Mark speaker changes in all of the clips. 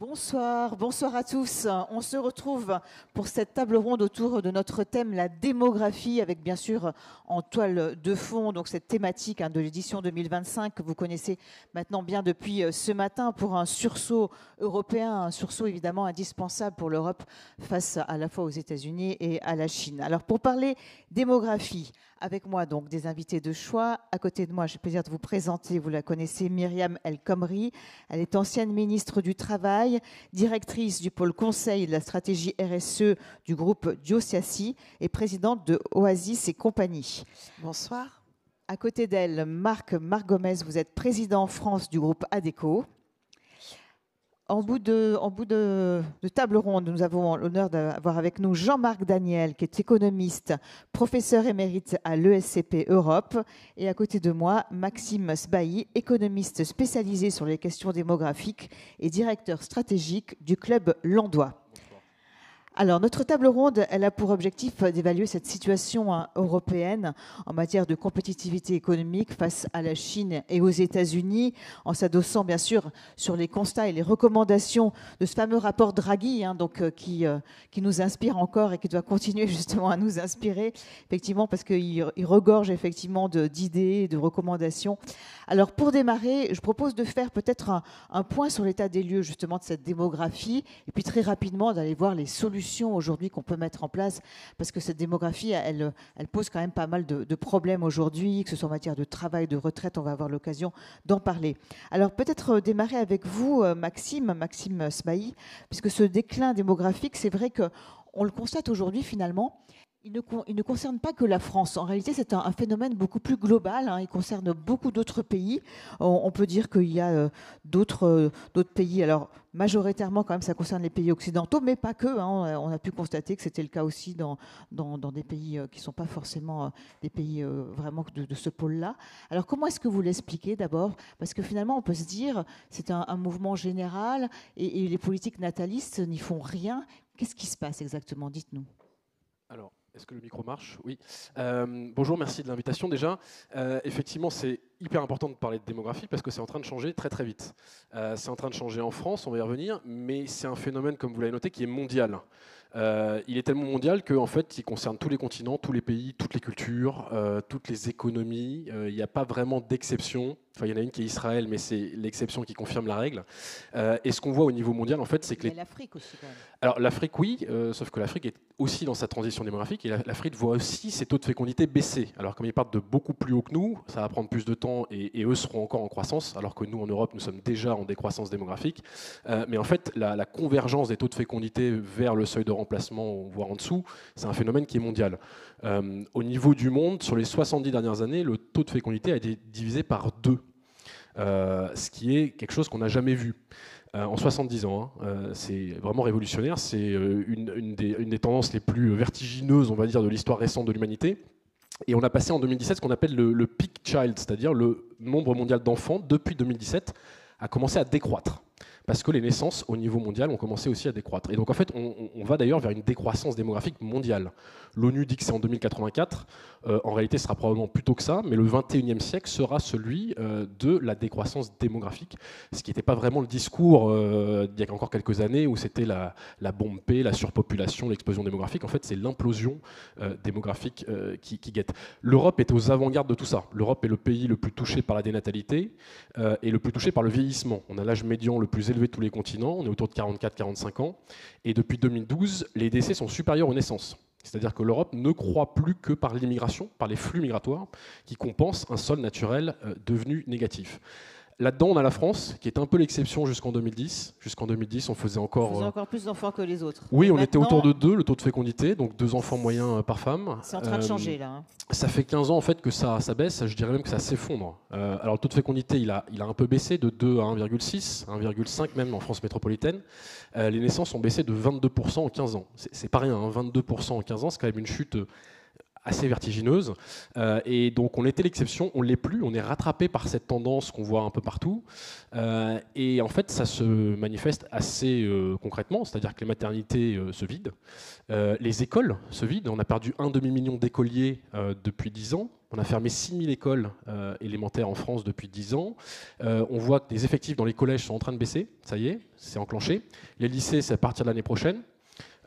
Speaker 1: Bonsoir, bonsoir à tous. On se retrouve pour cette table ronde autour de notre thème, la démographie, avec bien sûr en toile de fond donc cette thématique de l'édition 2025 que vous connaissez maintenant bien depuis ce matin pour un sursaut européen, un sursaut évidemment indispensable pour l'Europe face à la fois aux États-Unis et à la Chine. Alors pour parler démographie, avec moi donc des invités de choix. À côté de moi, j'ai le plaisir de vous présenter, vous la connaissez, Myriam El Khomri. Elle est ancienne ministre du Travail, directrice du pôle conseil de la stratégie RSE du groupe Diosiassi et présidente de Oasis et compagnie.
Speaker 2: Bonsoir.
Speaker 1: À côté d'elle, Marc Gomez, vous êtes président France du groupe ADECO. En bout de table ronde, nous avons l'honneur d'avoir avec nous Jean-Marc Daniel, qui est économiste, professeur émérite à l'ESCP Europe. Et à côté de moi, Maxime Sbailly, économiste spécialisé sur les questions démographiques et directeur stratégique du Club Landois. Alors, notre table ronde, elle a pour objectif d'évaluer cette situation européenne en matière de compétitivité économique face à la Chine et aux États-Unis, en s'adossant bien sûr sur les constats et les recommandations de ce fameux rapport Draghi, qui nous inspire encore et qui doit continuer justement à nous inspirer, effectivement, parce qu'il regorge effectivement d'idées et de recommandations. Alors, pour démarrer, je propose de faire peut-être un point sur l'état des lieux justement de cette démographie, et puis très rapidement d'aller voir les solutions aujourd'hui qu'on peut mettre en place, parce que cette démographie, elle pose quand même pas mal de problèmes aujourd'hui, que ce soit en matière de travail, de retraite, on va avoir l'occasion d'en parler. Alors peut-être démarrer avec vous, Maxime Sbailly, puisque ce déclin démographique, c'est vrai qu'on le constate aujourd'hui finalement. Il ne concerne pas que la France. En réalité, c'est un phénomène beaucoup plus global. Il concerne beaucoup d'autres pays. On peut dire qu'il y a d'autres pays. Alors, majoritairement, quand même, ça concerne les pays occidentaux, mais pas que. On a pu constater que c'était le cas aussi dans des pays qui ne sont pas forcément des pays vraiment de ce pôle-là. Alors, comment est-ce que vous l'expliquez d'abord? Parce que finalement, on peut se dire c'est un mouvement général et les politiques natalistes n'y font rien. Qu'est-ce qui se passe exactement? Dites-nous.
Speaker 3: Alors, est-ce que le micro marche? Oui. Bonjour, merci de l'invitation déjà. Effectivement, c'est hyper important de parler de démographie parce que c'est en train de changer très très vite. C'est en train de changer en France, on va y revenir, mais c'est un phénomène, comme vous l'avez noté, qui est mondial. Il est tellement mondial qu'en fait, il concerne tous les continents, tous les pays, toutes les cultures, toutes les économies. Il n'y a pas vraiment d'exception. Enfin, il y en a une qui est Israël, mais c'est l'exception qui confirme la règle. Et ce qu'on voit au niveau mondial, en fait, c'est que
Speaker 1: l'Afrique aussi, quand même.
Speaker 3: Alors l'Afrique, oui, sauf que l'Afrique est aussi dans sa transition démographique et l'Afrique voit aussi ses taux de fécondité baisser. Alors comme ils partent de beaucoup plus haut que nous, ça va prendre plus de temps et eux seront encore en croissance, alors que nous en Europe, nous sommes déjà en décroissance démographique. Mais en fait, la convergence des taux de fécondité vers le seuil de remplacement, voire en dessous, c'est un phénomène qui est mondial. Au niveau du monde, sur les 70 dernières années, le taux de fécondité a été divisé par 2, ce qui est quelque chose qu'on n'a jamais vu. En 70 ans, c'est vraiment révolutionnaire, c'est une des tendances les plus vertigineuses, on va dire, de l'histoire récente de l'humanité. Et on a passé en 2017 ce qu'on appelle le peak child, c'est-à-dire le nombre mondial d'enfants, depuis 2017, a commencé à décroître. Parce que les naissances au niveau mondial ont commencé aussi à décroître. Et donc en fait, on va d'ailleurs vers une décroissance démographique mondiale. L'ONU dit que c'est en 2084. En réalité, ce sera probablement plus tôt que ça, mais le 21e siècle sera celui de la décroissance démographique, ce qui n'était pas vraiment le discours d'il y a encore quelques années, où c'était la bombe P, la surpopulation, l'explosion démographique. En fait, c'est l'implosion démographique qui guette. L'Europe est aux avant-gardes de tout ça. L'Europe est le pays le plus touché par la dénatalité et le plus touché par le vieillissement. On a l'âge médian le plus élevé de tous les continents, on est autour de 44-45 ans, et depuis 2012, les décès sont supérieurs aux naissances. C'est-à-dire que l'Europe ne croît plus que par l'immigration, par les flux migratoires, qui compensent un sol naturel devenu négatif. Là-dedans, on a la France, qui est un peu l'exception jusqu'en 2010. Jusqu'en 2010, on faisait encore
Speaker 1: plus d'enfants que les autres.
Speaker 3: Oui, on était autour de 2, le taux de fécondité, donc 2 enfants moyens par femme.
Speaker 1: C'est en train de changer, là.
Speaker 3: Ça fait 15 ans, en fait, que ça baisse. Je dirais même que ça s'effondre. Alors, le taux de fécondité, il a un peu baissé de 2 à 1,6, 1,5 même en France métropolitaine. Les naissances ont baissé de 22% en 15 ans. C'est pas rien, 22% en 15 ans, c'est quand même une chute assez vertigineuse. Et donc on était l'exception, on ne l'est plus, on est rattrapé par cette tendance qu'on voit un peu partout. Et en fait, ça se manifeste assez concrètement, c'est-à-dire que les maternités se vident, les écoles se vident. On a perdu 1 demi-million d'écoliers depuis 10 ans. On a fermé 6000 écoles élémentaires en France depuis 10 ans. On voit que les effectifs dans les collèges sont en train de baisser. Ça y est, c'est enclenché. Les lycées, c'est à partir de l'année prochaine.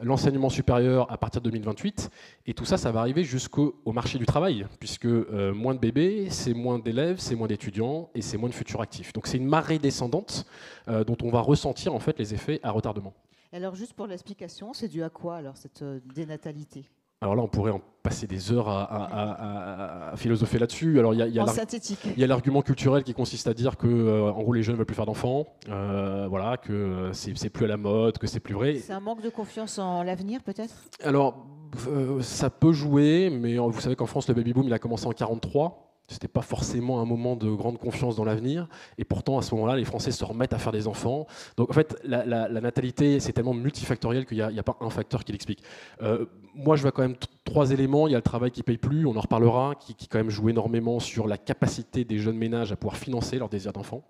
Speaker 3: L'enseignement supérieur à partir de 2028. Et tout ça, ça va arriver jusqu'au marché du travail, puisque moins de bébés, c'est moins d'élèves, c'est moins d'étudiants et c'est moins de futurs actifs. Donc c'est une marée descendante dont on va ressentir en fait les effets à retardement.
Speaker 1: Alors juste pour l'explication, c'est dû à quoi alors cette dénatalité ?
Speaker 3: Alors là, on pourrait en passer des heures à philosopher là-dessus. Alors, il y a l'argument culturel qui consiste à dire que, en gros, les jeunes ne veulent plus faire d'enfants, voilà, que c'est plus à la mode, que c'est plus vrai.
Speaker 1: C'est un manque de confiance en l'avenir, peut-être ?
Speaker 3: Alors, ça peut jouer, mais vous savez qu'en France, le baby-boom, il a commencé en 1943. C'était pas forcément un moment de grande confiance dans l'avenir, et pourtant à ce moment-là, les Français se remettent à faire des enfants. Donc en fait, la natalité, c'est tellement multifactoriel qu'il n'y a pas un facteur qui l'explique. Moi, je vois quand même 3 éléments. Il y a le travail qui paye plus, on en reparlera, qui quand même joue énormément sur la capacité des jeunes ménages à pouvoir financer leur désir d'enfant.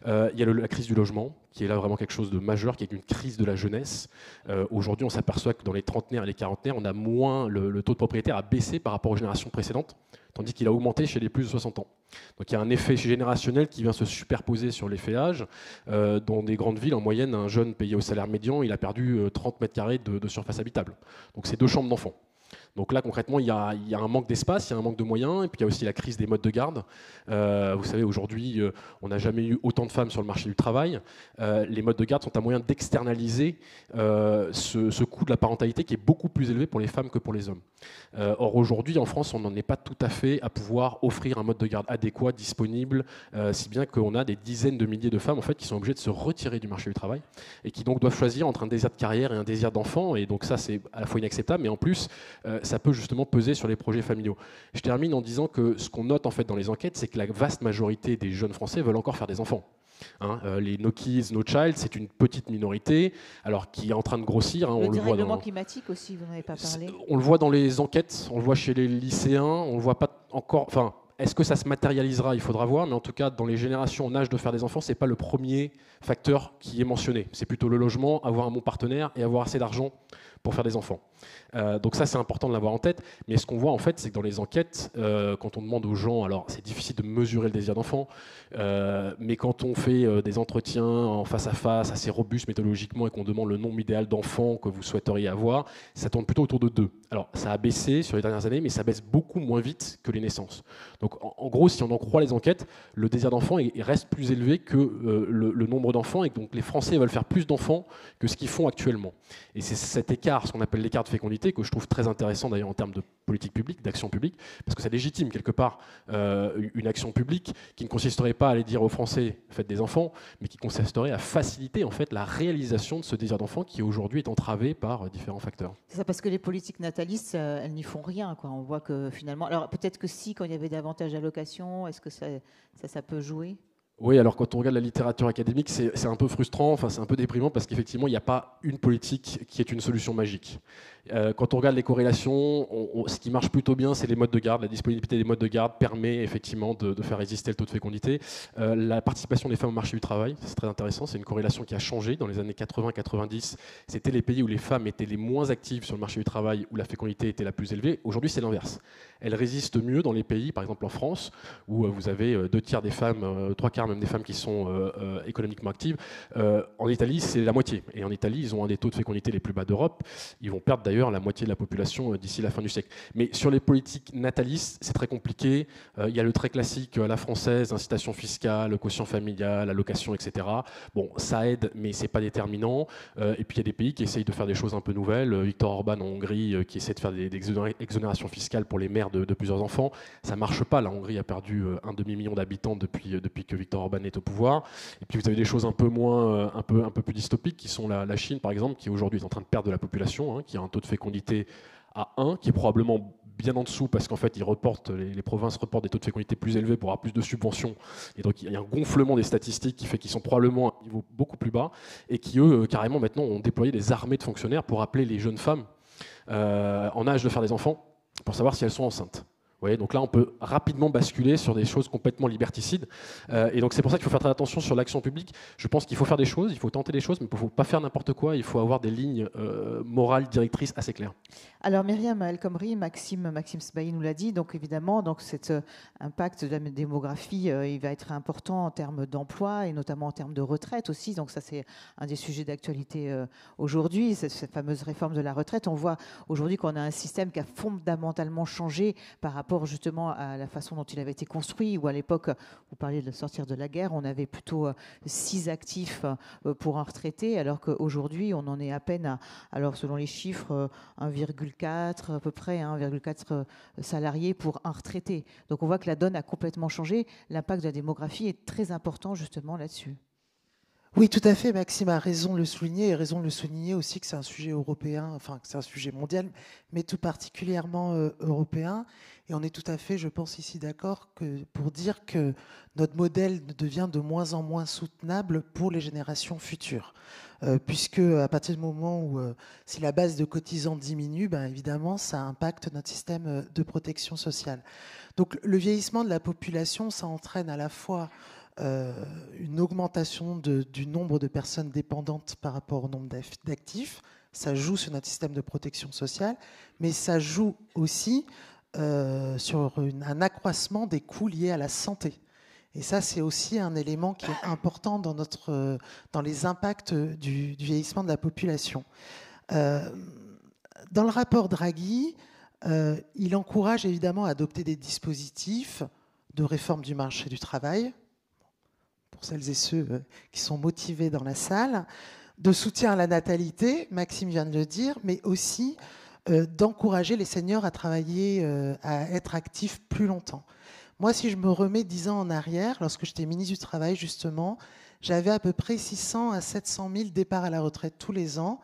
Speaker 3: Il y a la crise du logement, qui est là vraiment quelque chose de majeur, qui est une crise de la jeunesse. Aujourd'hui, on s'aperçoit que dans les trentenaires et les quarantenaires, on a moins le taux de propriétaire a baissé par rapport aux générations précédentes, tandis qu'il a augmenté chez les plus de 60 ans. Donc il y a un effet générationnel qui vient se superposer sur l'effet âge. Dans des grandes villes, en moyenne, un jeune payé au salaire médian, il a perdu 30 mètres carrés de surface habitable. Donc c'est 2 chambres d'enfants. Donc là, concrètement, il y a un manque d'espace, il y a un manque de moyens, et puis il y a aussi la crise des modes de garde. Vous savez, aujourd'hui, on n'a jamais eu autant de femmes sur le marché du travail. Les modes de garde sont un moyen d'externaliser ce coût de la parentalité qui est beaucoup plus élevé pour les femmes que pour les hommes. Or, aujourd'hui, en France, on n'en est pas tout à fait à pouvoir offrir un mode de garde adéquat, disponible, si bien qu'on a des dizaines de milliers de femmes en fait, qui sont obligées de se retirer du marché du travail et qui donc doivent choisir entre un désir de carrière et un désir d'enfant. Et donc ça, c'est à la fois inacceptable, mais en plus, ça peut justement peser sur les projets familiaux. Je termine en disant que ce qu'on note en fait dans les enquêtes, c'est que la vaste majorité des jeunes Français veulent encore faire des enfants. Les No Kids, No Child, c'est une petite minorité, alors qui est en train de grossir.
Speaker 1: Le dérèglement climatique aussi, vous n'en avez pas parlé.
Speaker 3: On le voit dans les enquêtes, on le voit chez les lycéens, on le voit pas encore. Enfin, est-ce que ça se matérialisera ? Il faudra voir, mais en tout cas, dans les générations en âge de faire des enfants, c'est pas le premier facteur qui est mentionné. C'est plutôt le logement, avoir un bon partenaire et avoir assez d'argent pour faire des enfants. Donc ça, c'est important de l'avoir en tête. Mais ce qu'on voit, en fait, c'est que dans les enquêtes, quand on demande aux gens, alors c'est difficile de mesurer le désir d'enfant, mais quand on fait des entretiens en face à face, assez robustes méthodologiquement, et qu'on demande le nombre idéal d'enfants que vous souhaiteriez avoir, ça tourne plutôt autour de 2. Alors, ça a baissé sur les dernières années, mais ça baisse beaucoup moins vite que les naissances. Donc, en gros, si on en croit les enquêtes, le désir d'enfant reste plus élevé que le nombre d'enfants, et donc les Français veulent faire plus d'enfants que ce qu'ils font actuellement. Et c'est cet écart, ce qu'on appelle l'écart de fécondité, que je trouve très intéressant d'ailleurs en termes de politique publique, d'action publique, parce que ça légitime quelque part une action publique qui ne consisterait pas à aller dire aux Français faites des enfants, mais qui consisterait à faciliter en fait la réalisation de ce désir d'enfant qui aujourd'hui est entravé par différents facteurs.
Speaker 1: C'est ça, parce que les politiques natalistes, elles n'y font rien, quoi. On voit que finalement, alors peut-être que si, quand il y avait davantage d'allocations, est-ce que ça peut jouer ?
Speaker 3: Oui, alors quand on regarde la littérature académique, c'est un peu frustrant, enfin c'est un peu déprimant parce qu'effectivement, il n'y a pas une politique qui est une solution magique. Quand on regarde les corrélations, ce qui marche plutôt bien, c'est les modes de garde. La disponibilité des modes de garde permet effectivement de faire résister le taux de fécondité. La participation des femmes au marché du travail, c'est très intéressant, c'est une corrélation qui a changé dans les années 80-90. C'était les pays où les femmes étaient les moins actives sur le marché du travail, où la fécondité était la plus élevée. Aujourd'hui, c'est l'inverse. Elle résiste mieux dans les pays, par exemple en France, où vous avez 2 tiers des femmes, 3 quarts même des femmes qui sont économiquement actives. En Italie, c'est la moitié. Et en Italie, ils ont un des taux de fécondité les plus bas d'Europe. Ils vont perdre d'ailleurs la moitié de la population d'ici la fin du siècle. Mais sur les politiques natalistes, c'est très compliqué. Il y a le très classique à la française, incitation fiscale, quotient familial, allocation, etc. Bon, ça aide, mais c'est pas déterminant. Et puis il y a des pays qui essayent de faire des choses un peu nouvelles. Viktor Orban en Hongrie, qui essaie de faire des exonérations fiscales pour les mères de plusieurs enfants. Ça marche pas. La Hongrie a perdu un demi-million d'habitants depuis que Viktor Orban est au pouvoir. Et puis vous avez des choses un peu moins, un peu plus dystopiques, qui sont la Chine, par exemple, qui aujourd'hui est en train de perdre de la population, qui a un taux de fécondité à 1, qui est probablement bien en dessous parce qu'en fait les provinces reportent des taux de fécondité plus élevés pour avoir plus de subventions, et donc il y a un gonflement des statistiques qui fait qu'ils sont probablement à un niveau beaucoup plus bas, et qui eux carrément maintenant ont déployé des armées de fonctionnaires pour appeler les jeunes femmes en âge de faire des enfants pour savoir si elles sont enceintes. Vous voyez, donc là, on peut rapidement basculer sur des choses complètement liberticides. Et donc, c'est pour ça qu'il faut faire très attention sur l'action publique. Je pense qu'il faut faire des choses, il faut tenter des choses, mais il ne faut pas faire n'importe quoi. Il faut avoir des lignes morales directrices assez claires.
Speaker 1: Alors, Myriam El Khomri, Maxime Sbahi nous l'a dit. Donc, évidemment, cet impact de la démographie, il va être important en termes d'emploi et notamment en termes de retraite aussi. Donc, ça, c'est un des sujets d'actualité aujourd'hui, cette fameuse réforme de la retraite. On voit aujourd'hui qu'on a un système qui a fondamentalement changé par rapport justement à la façon dont il avait été construit, où à l'époque, vous parliez de sortir de la guerre, on avait plutôt 6 actifs pour un retraité, alors qu'aujourd'hui, on en est à peine à, alors selon les chiffres, 1,4 à peu près, 1,4 salariés pour un retraité. Donc on voit que la donne a complètement changé. L'impact de la démographie est très important justement là-dessus.
Speaker 2: Oui, tout à fait. Maxime a raison de le souligner et raison de le souligner aussi que c'est un sujet européen, enfin que c'est un sujet mondial, mais tout particulièrement européen. Et on est tout à fait, je pense ici d'accord, pour dire que notre modèle devient de moins en moins soutenable pour les générations futures. Puisque à partir du moment où si la base de cotisants diminue, ben évidemment, ça impacte notre système de protection sociale. Donc le vieillissement de la population, ça entraîne à la fois une augmentation du nombre de personnes dépendantes par rapport au nombre d'actifs. Ça joue sur notre système de protection sociale, mais ça joue aussi sur un accroissement des coûts liés à la santé. Et ça, c'est aussi un élément qui est important dans les impacts du vieillissement de la population. Dans le rapport Draghi, il encourage évidemment à adopter des dispositifs de réforme du marché du travail, pour celles et ceux qui sont motivés dans la salle, de soutien à la natalité, Maxime vient de le dire, mais aussi d'encourager les seniors à travailler, à être actifs plus longtemps. Moi, si je me remets 10 ans en arrière, lorsque j'étais ministre du Travail, justement, j'avais à peu près 600 à 700 000 départs à la retraite tous les ans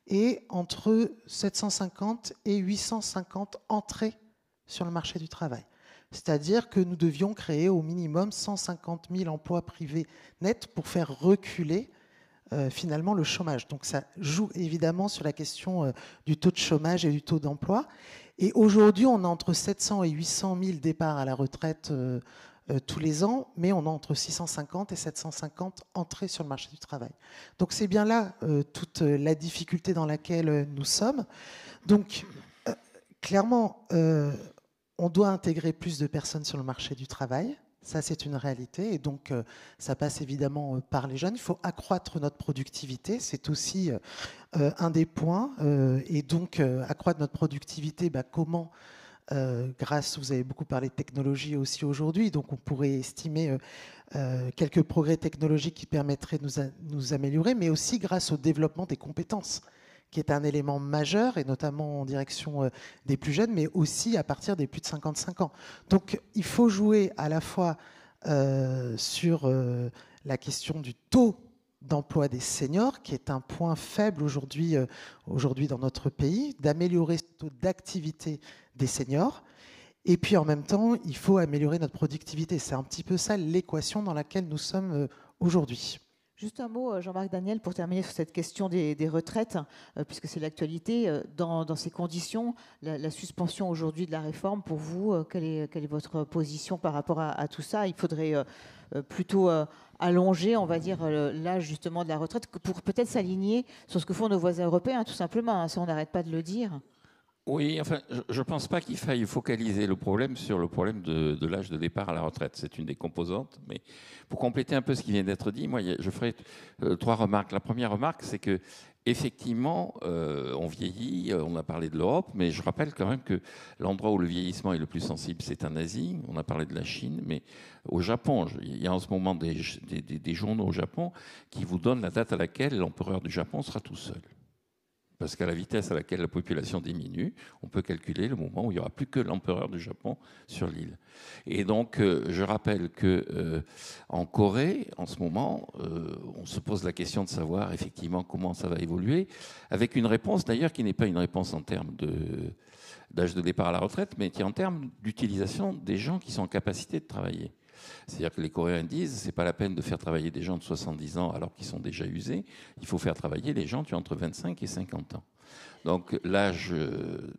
Speaker 2: et entre 750 et 850 entrées sur le marché du travail. C'est-à-dire que nous devions créer au minimum 150 000 emplois privés nets pour faire reculer finalement le chômage. Donc ça joue évidemment sur la question du taux de chômage et du taux d'emploi. Et aujourd'hui, on a entre 700 et 800 000 départs à la retraite tous les ans, mais on a entre 650 et 750 entrées sur le marché du travail. Donc c'est bien là toute la difficulté dans laquelle nous sommes. Donc clairement, on doit intégrer plus de personnes sur le marché du travail. Ça, c'est une réalité. Et donc, ça passe évidemment par les jeunes. Il faut accroître notre productivité. C'est aussi un des points. Et donc, accroître notre productivité, comment grâce, vous avez beaucoup parlé de technologie aussi aujourd'hui. Donc, on pourrait estimer quelques progrès technologiques qui permettraient de nous améliorer, mais aussi grâce au développement des compétences, qui est un élément majeur, et notamment en direction des plus jeunes, mais aussi à partir des plus de 55 ans. Donc il faut jouer à la fois sur la question du taux d'emploi des seniors, qui est un point faible aujourd'hui dans notre pays, d'améliorer ce taux d'activité des seniors, et puis en même temps, il faut améliorer notre productivité. C'est un petit peu ça l'équation dans laquelle nous sommes aujourd'hui.
Speaker 1: Juste un mot, Jean-Marc Daniel, pour terminer sur cette question des retraites, puisque c'est l'actualité. Dans ces conditions, la suspension aujourd'hui de la réforme, pour vous, quelle est votre position par rapport à tout ça? Il faudrait plutôt allonger, on va dire, l'âge justement de la retraite pour peut-être s'aligner sur ce que font nos voisins européens, tout simplement. Ça, on n'arrête pas de le dire.
Speaker 4: Oui, enfin, je ne pense pas qu'il faille focaliser le problème sur le problème de l'âge de départ à la retraite. C'est une des composantes. Mais pour compléter un peu ce qui vient d'être dit, moi, je ferai 3 remarques. La première remarque, c'est que effectivement, on vieillit. On a parlé de l'Europe, mais je rappelle quand même que l'endroit où le vieillissement est le plus sensible, c'est en Asie. On a parlé de la Chine, mais au Japon, il y a en ce moment des journaux au Japon qui vous donnent la date à laquelle l'empereur du Japon sera tout seul. Parce qu'à la vitesse à laquelle la population diminue, on peut calculer le moment où il n'y aura plus que l'empereur du Japon sur l'île. Et donc, je rappelle qu'en Corée, en ce moment, on se pose la question de savoir effectivement comment ça va évoluer, avec une réponse d'ailleurs qui n'est pas une réponse en termes d'âge de départ à la retraite, mais qui est en termes d'utilisation des gens qui sont en capacité de travailler. C'est-à-dire que les Coréens disent, c'est pas la peine de faire travailler des gens de 70 ans alors qu'ils sont déjà usés, il faut faire travailler les gens qui ont entre 25 et 50 ans. Donc l'âge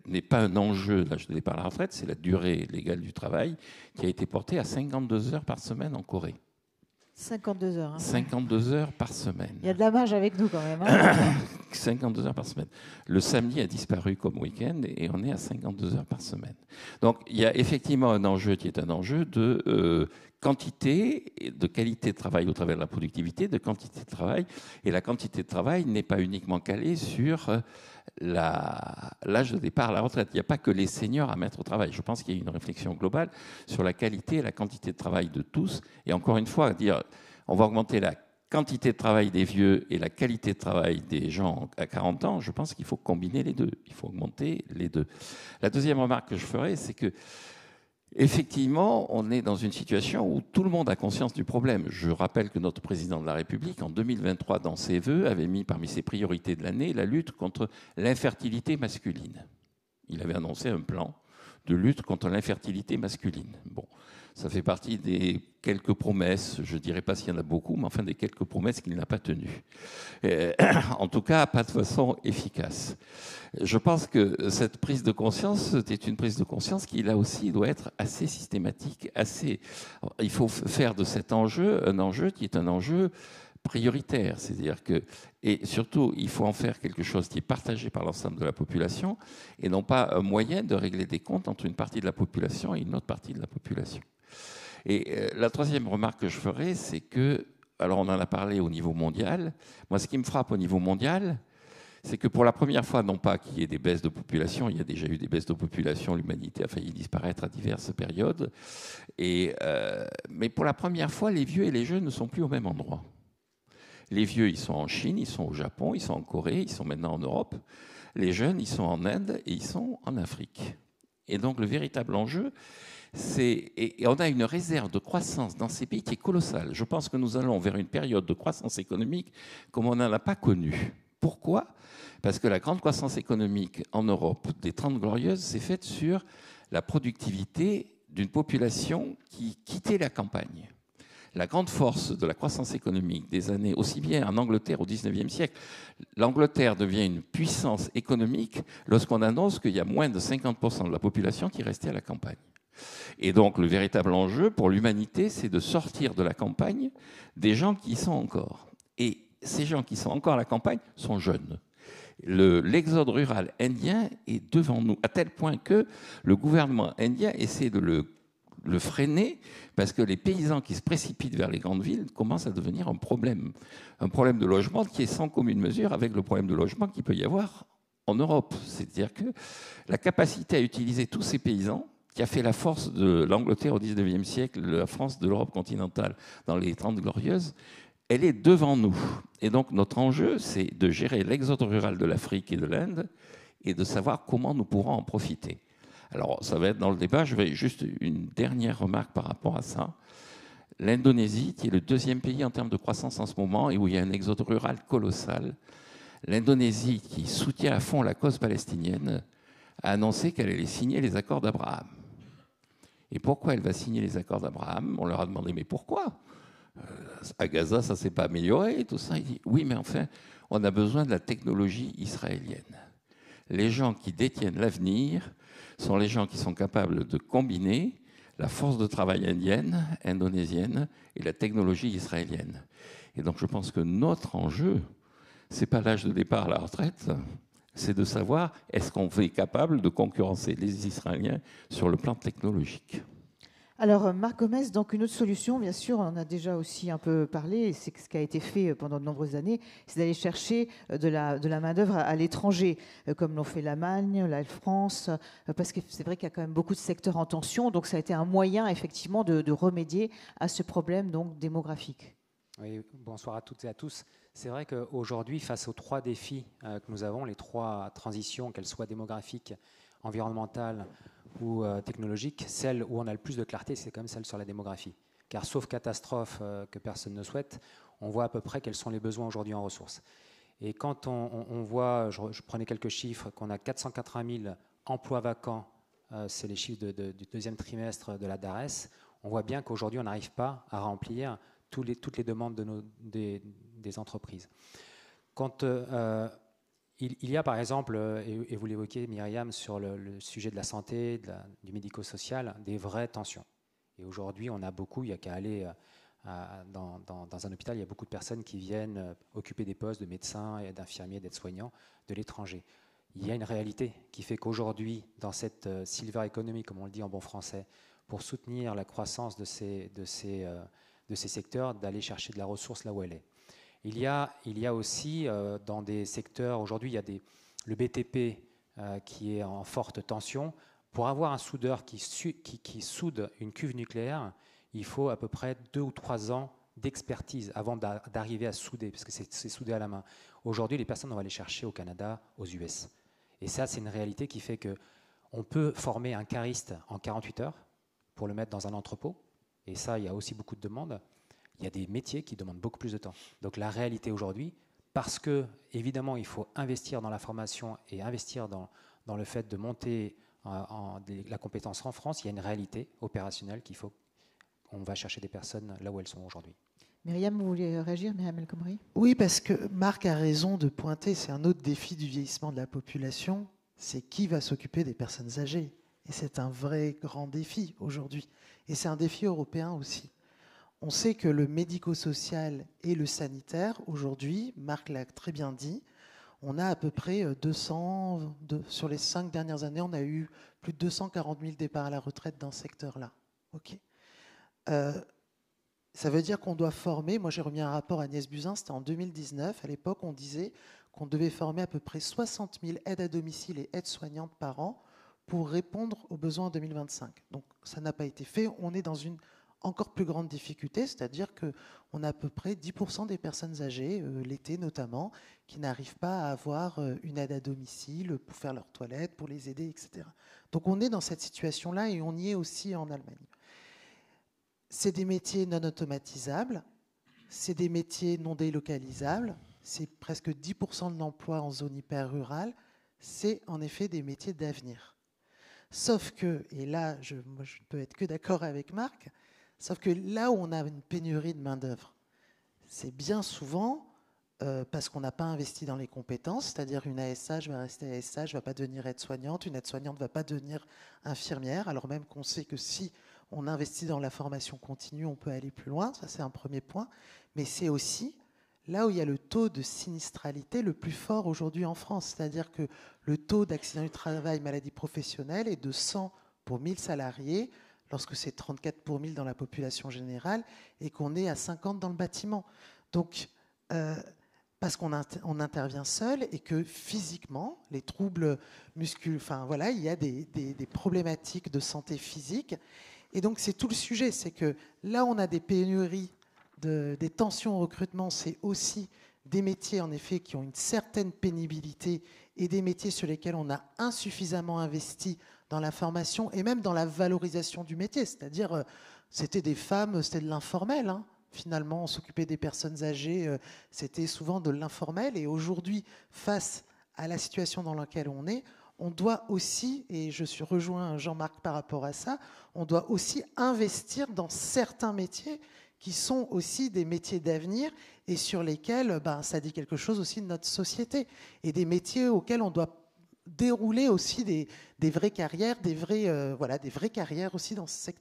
Speaker 4: n'est pas un enjeu, l'âge de départ à la retraite, c'est la durée légale du travail qui a été portée à 52 heures par semaine en Corée.
Speaker 1: 52 heures. Hein.
Speaker 4: 52 heures par semaine.
Speaker 1: Il y a de la marge avec nous quand même. Hein.
Speaker 4: 52 heures par semaine. Le samedi a disparu comme week-end et on est à 52 heures par semaine. Donc il y a effectivement un enjeu qui est un enjeu de quantité, de qualité de travail au travers de la productivité, de quantité de travail. Et la quantité de travail n'est pas uniquement calée sur l'âge de départ à la retraite. Il n'y a pas que les seniors à mettre au travail. Je pense qu'il y a une réflexion globale sur la qualité et la quantité de travail de tous. Et encore une fois, dire on va augmenter la quantité de travail des vieux et la qualité de travail des gens à 40 ans, je pense qu'il faut combiner les deux. Il faut augmenter les deux. La deuxième remarque que je ferai, c'est que effectivement, on est dans une situation où tout le monde a conscience du problème. Je rappelle que notre président de la République, en 2023, dans ses vœux, avait mis parmi ses priorités de l'année la lutte contre l'infertilité masculine. Il avait annoncé un plan de lutte contre l'infertilité masculine. Bon, ça fait partie des quelques promesses, je ne dirais pas s'il y en a beaucoup, mais enfin des quelques promesses qu'il n'a pas tenues. En tout cas, pas de façon efficace. Je pense que cette prise de conscience, c'est une prise de conscience qui, là aussi, doit être assez systématique, assez... Il faut faire de cet enjeu un enjeu qui est un enjeu prioritaire, c'est-à-dire que, et surtout, il faut en faire quelque chose qui est partagé par l'ensemble de la population et non pas un moyen de régler des comptes entre une partie de la population et une autre partie de la population. Et la troisième remarque que je ferai, c'est que, alors on en a parlé au niveau mondial, moi ce qui me frappe au niveau mondial, c'est que pour la première fois, non pas qu'il y ait des baisses de population, il y a déjà eu des baisses de population, l'humanité a failli disparaître à diverses périodes, mais pour la première fois, les vieux et les jeunes ne sont plus au même endroit. Les vieux, ils sont en Chine, ils sont au Japon, ils sont en Corée, ils sont maintenant en Europe. Les jeunes, ils sont en Inde et ils sont en Afrique. Et donc le véritable enjeu, et on a une réserve de croissance dans ces pays qui est colossale. Je pense que nous allons vers une période de croissance économique comme on n'en a pas connue. Pourquoi ? Parce que la grande croissance économique en Europe des 30 Glorieuses s'est faite sur la productivité d'une population qui quittait la campagne. La grande force de la croissance économique des années, aussi bien en Angleterre au XIXe siècle, l'Angleterre devient une puissance économique lorsqu'on annonce qu'il y a moins de 50% de la population qui restait à la campagne. Et donc le véritable enjeu pour l'humanité, c'est de sortir de la campagne des gens qui y sont encore. Et ces gens qui sont encore à la campagne sont jeunes. L'exode rural indien est devant nous, à tel point que le gouvernement indien essaie de le freiner, parce que les paysans qui se précipitent vers les grandes villes commencent à devenir un problème de logement qui est sans commune mesure avec le problème de logement qu'il peut y avoir en Europe. C'est-à-dire que la capacité à utiliser tous ces paysans, qui a fait la force de l'Angleterre au XIXe siècle, la France de l'Europe continentale dans les 30 Glorieuses, elle est devant nous. Et donc notre enjeu, c'est de gérer l'exode rural de l'Afrique et de l'Inde et de savoir comment nous pourrons en profiter. Alors ça va être dans le débat, je vais juste une dernière remarque par rapport à ça. L'Indonésie, qui est le deuxième pays en termes de croissance en ce moment et où il y a un exode rural colossal, l'Indonésie, qui soutient à fond la cause palestinienne, a annoncé qu'elle allait signer les accords d'Abraham. Et pourquoi elle va signer les accords d'Abraham ? On leur a demandé, mais pourquoi ? À Gaza, ça ne s'est pas amélioré, tout ça. Il dit, oui, mais enfin, on a besoin de la technologie israélienne. Les gens qui détiennent l'avenir sont les gens qui sont capables de combiner la force de travail indienne, indonésienne et la technologie israélienne. Et donc je pense que notre enjeu, ce n'est pas l'âge de départ à la retraite, c'est de savoir est-ce qu'on est capable de concurrencer les Israéliens sur le plan technologique.
Speaker 1: Alors, Marc Gomez, donc une autre solution, bien sûr, on en a déjà aussi un peu parlé, c'est ce qui a été fait pendant de nombreuses années, c'est d'aller chercher de la main-d'œuvre à l'étranger, comme l'ont fait l'Allemagne, la France, parce que c'est vrai qu'il y a quand même beaucoup de secteurs en tension, donc ça a été un moyen, effectivement, de remédier à ce problème donc, démographique.
Speaker 5: Oui, bonsoir à toutes et à tous. C'est vrai qu'aujourd'hui, face aux trois défis que nous avons, les trois transitions, qu'elles soient démographiques, environnementales ou technologiques, celle où on a le plus de clarté, c'est quand même celle sur la démographie. Car sauf catastrophe que personne ne souhaite, on voit à peu près quels sont les besoins aujourd'hui en ressources. Et quand on voit, je prenais quelques chiffres, qu'on a 480 000 emplois vacants, c'est les chiffres du deuxième trimestre de la DARES, on voit bien qu'aujourd'hui, on n'arrive pas à remplir toutes les demandes des entreprises. Quand il y a, par exemple, et vous l'évoquiez, Myriam, sur le sujet de la santé, du médico-social, des vraies tensions. Et aujourd'hui, on a beaucoup, il n'y a qu'à aller dans un hôpital, il y a beaucoup de personnes qui viennent occuper des postes de médecins, d'infirmiers, d'aides-soignants de l'étranger. Il y a une réalité qui fait qu'aujourd'hui, dans cette silver economy, comme on le dit en bon français, pour soutenir la croissance de ces secteurs, d'aller chercher de la ressource là où elle est. Il y a aussi dans des secteurs, aujourd'hui, il y a le BTP qui est en forte tension. Pour avoir un soudeur qui soude une cuve nucléaire, il faut à peu près 2 ou 3 ans d'expertise avant d'arriver à souder, parce que c'est soudé à la main. Aujourd'hui, les personnes, on va les chercher au Canada, aux US. Et ça, c'est une réalité qui fait qu'on peut former un cariste en 48 heures pour le mettre dans un entrepôt. Et ça, il y a aussi beaucoup de demandes. Il y a des métiers qui demandent beaucoup plus de temps. Donc la réalité aujourd'hui, parce que évidemment, il faut investir dans la formation et investir dans le fait de monter la compétence en France, il y a une réalité opérationnelle qu'il faut qu'on va chercher des personnes là où elles sont aujourd'hui.
Speaker 1: Myriam, vous voulez réagir, Myriam El Khomri?
Speaker 2: Oui, parce que Marc a raison de pointer, c'est un autre défi du vieillissement de la population, c'est qui va s'occuper des personnes âgées. Et c'est un vrai grand défi aujourd'hui. Et c'est un défi européen aussi. On sait que le médico-social et le sanitaire, aujourd'hui, Marc l'a très bien dit, on a à peu près 200, sur les 5 dernières années, on a eu plus de 240 000 départs à la retraite dans ce secteur-là. Okay. Ça veut dire qu'on doit former, moi j'ai remis un rapport à Agnès Buzyn, c'était en 2019, à l'époque on disait qu'on devait former à peu près 60 000 aides à domicile et aides-soignantes par an pour répondre aux besoins en 2025. Donc ça n'a pas été fait, on est dans une encore plus grande difficulté, c'est-à-dire qu'on a à peu près 10% des personnes âgées, l'été notamment, qui n'arrivent pas à avoir une aide à domicile pour faire leurs toilettes, pour les aider, etc. Donc on est dans cette situation-là et on y est aussi en Allemagne. C'est des métiers non automatisables, c'est des métiers non délocalisables, c'est presque 10% de l'emploi en zone hyper-rurale, c'est en effet des métiers d'avenir. Sauf que, et là je ne peux être que d'accord avec Marc, sauf que là où on a une pénurie de main-d'œuvre, c'est bien souvent parce qu'on n'a pas investi dans les compétences, c'est-à-dire une ASH va rester ASH, ne va pas devenir aide-soignante, une aide-soignante ne va pas devenir infirmière, alors même qu'on sait que si on investit dans la formation continue, on peut aller plus loin, ça c'est un premier point, mais c'est aussi là où il y a le taux de sinistralité le plus fort aujourd'hui en France, c'est-à-dire que le taux d'accident du travail, maladie professionnelle est de 100 pour 1000 salariés, lorsque c'est 34 pour 1000 dans la population générale, et qu'on est à 50 dans le bâtiment. Donc, parce qu'on intervient seul et que physiquement, les troubles musculaires, enfin voilà, il y a des problématiques de santé physique. Et donc, c'est tout le sujet, c'est que là, on a des pénuries, des tensions au recrutement, c'est aussi des métiers, en effet, qui ont une certaine pénibilité et des métiers sur lesquels on a insuffisamment investi dans la formation et même dans la valorisation du métier. C'est-à-dire, c'était des femmes, c'était de l'informel, hein. Finalement, on s'occupait des personnes âgées, c'était souvent de l'informel. Et aujourd'hui, face à la situation dans laquelle on est, on doit aussi, et je suis rejoint Jean-Marc par rapport à ça, on doit aussi investir dans certains métiers qui sont aussi des métiers d'avenir et sur lesquels ça dit quelque chose aussi de notre société. Et des métiers auxquels on doit dérouler aussi des vraies carrières, des vraies carrières aussi dans ces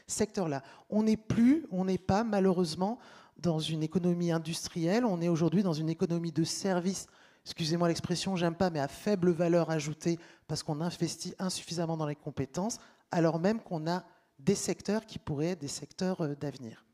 Speaker 2: secteurs-là. On n'est pas malheureusement dans une économie industrielle, on est aujourd'hui dans une économie de services, excusez-moi l'expression, j'aime pas, mais à faible valeur ajoutée parce qu'on investit insuffisamment dans les compétences, alors même qu'on a des secteurs qui pourraient être des secteurs d'avenir.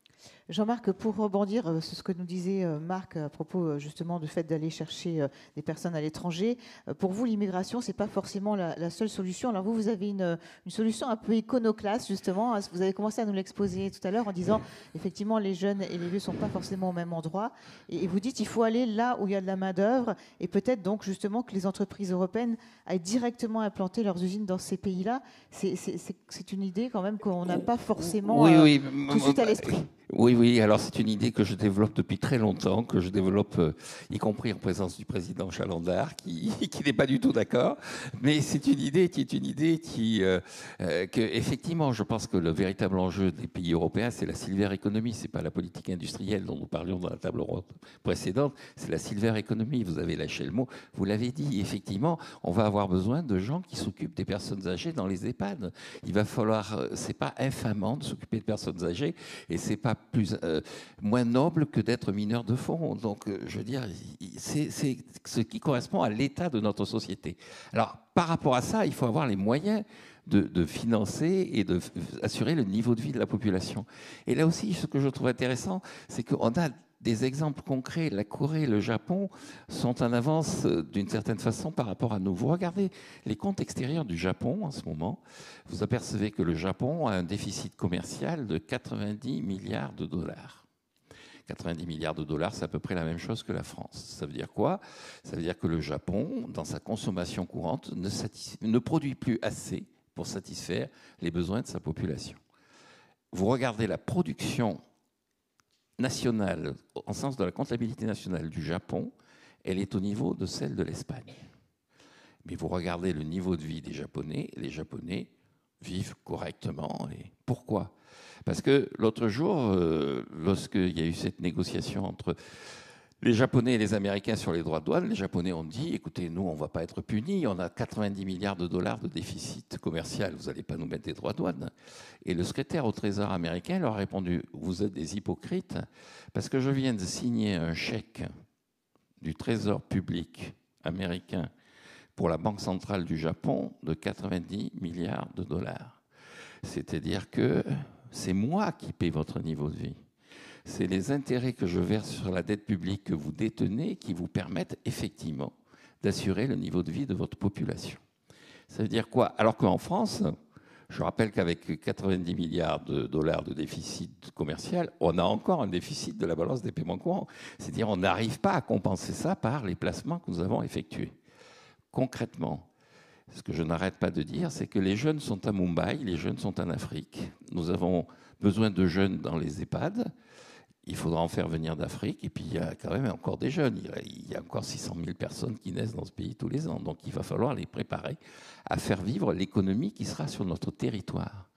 Speaker 1: Jean-Marc, pour rebondir sur ce que nous disait Marc à propos justement du fait d'aller chercher des personnes à l'étranger, pour vous, l'immigration, ce n'est pas forcément la seule solution. Alors vous avez une solution un peu iconoclaste, justement. Vous avez commencé à nous l'exposer tout à l'heure en disant, effectivement, les jeunes et les vieux ne sont pas forcément au même endroit. Et vous dites qu'il faut aller là où il y a de la main-d'œuvre et peut-être donc justement que les entreprises européennes aillent directement implanter leurs usines dans ces pays-là. C'est une idée quand même qu'on n'a pas forcément tout de suite à l'esprit.
Speaker 4: Oui, oui, alors c'est une idée que je développe depuis très longtemps, que je développe y compris en présence du président Chalandard, qui n'est pas du tout d'accord, mais c'est une idée que, effectivement, je pense que le véritable enjeu des pays européens, c'est la silver economy, c'est pas la politique industrielle dont nous parlions dans la table ronde précédente, c'est la silver economy, vous avez lâché le mot, vous l'avez dit, effectivement, on va avoir besoin de gens qui s'occupent des personnes âgées dans les EHPAD. Il va falloir, c'est pas infamant de s'occuper de personnes âgées, et c'est pas moins noble que d'être mineur de fond. Donc, je veux dire, c'est ce qui correspond à l'état de notre société. Alors, par rapport à ça, il faut avoir les moyens de financer et d'assurer le niveau de vie de la population. Et là aussi, ce que je trouve intéressant, c'est qu'on a des exemples concrets. La Corée, le Japon sont en avance d'une certaine façon par rapport à nous. Vous regardez les comptes extérieurs du Japon en ce moment, vous apercevez que le Japon a un déficit commercial de 90 milliards de dollars. 90 milliards de dollars, c'est à peu près la même chose que la France. Ça veut dire quoi? Ça veut dire que le Japon, dans sa consommation courante, ne produit plus assez pour satisfaire les besoins de sa population. Vous regardez la production nationale, en sens de la comptabilité nationale du Japon, elle est au niveau de celle de l'Espagne. Mais vous regardez le niveau de vie des Japonais, les Japonais vivent correctement. Et pourquoi? Parce que l'autre jour, lorsqu'il y a eu cette négociation entre les Japonais et les Américains sur les droits de douane, les Japonais ont dit, écoutez, nous, on ne va pas être punis, on a 90 milliards de dollars de déficit commercial, vous n'allez pas nous mettre des droits de douane. Et le secrétaire au Trésor américain leur a répondu, vous êtes des hypocrites, parce que je viens de signer un chèque du Trésor public américain pour la Banque centrale du Japon de 90 milliards de dollars. C'est-à-dire que c'est moi qui paie votre niveau de vie. C'est les intérêts que je verse sur la dette publique que vous détenez qui vous permettent effectivement d'assurer le niveau de vie de votre population. Ça veut dire quoi? Alors qu'en France, je rappelle qu'avec 90 milliards de dollars de déficit commercial, on a encore un déficit de la balance des paiements courants. C'est-à-dire on n'arrive pas à compenser ça par les placements que nous avons effectués. Concrètement, ce que je n'arrête pas de dire, c'est que les jeunes sont à Mumbai, les jeunes sont en Afrique. Nous avons besoin de jeunes dans les EHPAD. Il faudra en faire venir d'Afrique. Et puis, il y a quand même encore des jeunes. Il y a encore 600 000 personnes qui naissent dans ce pays tous les ans. Donc, il va falloir les préparer à faire vivre l'économie qui sera sur notre territoire.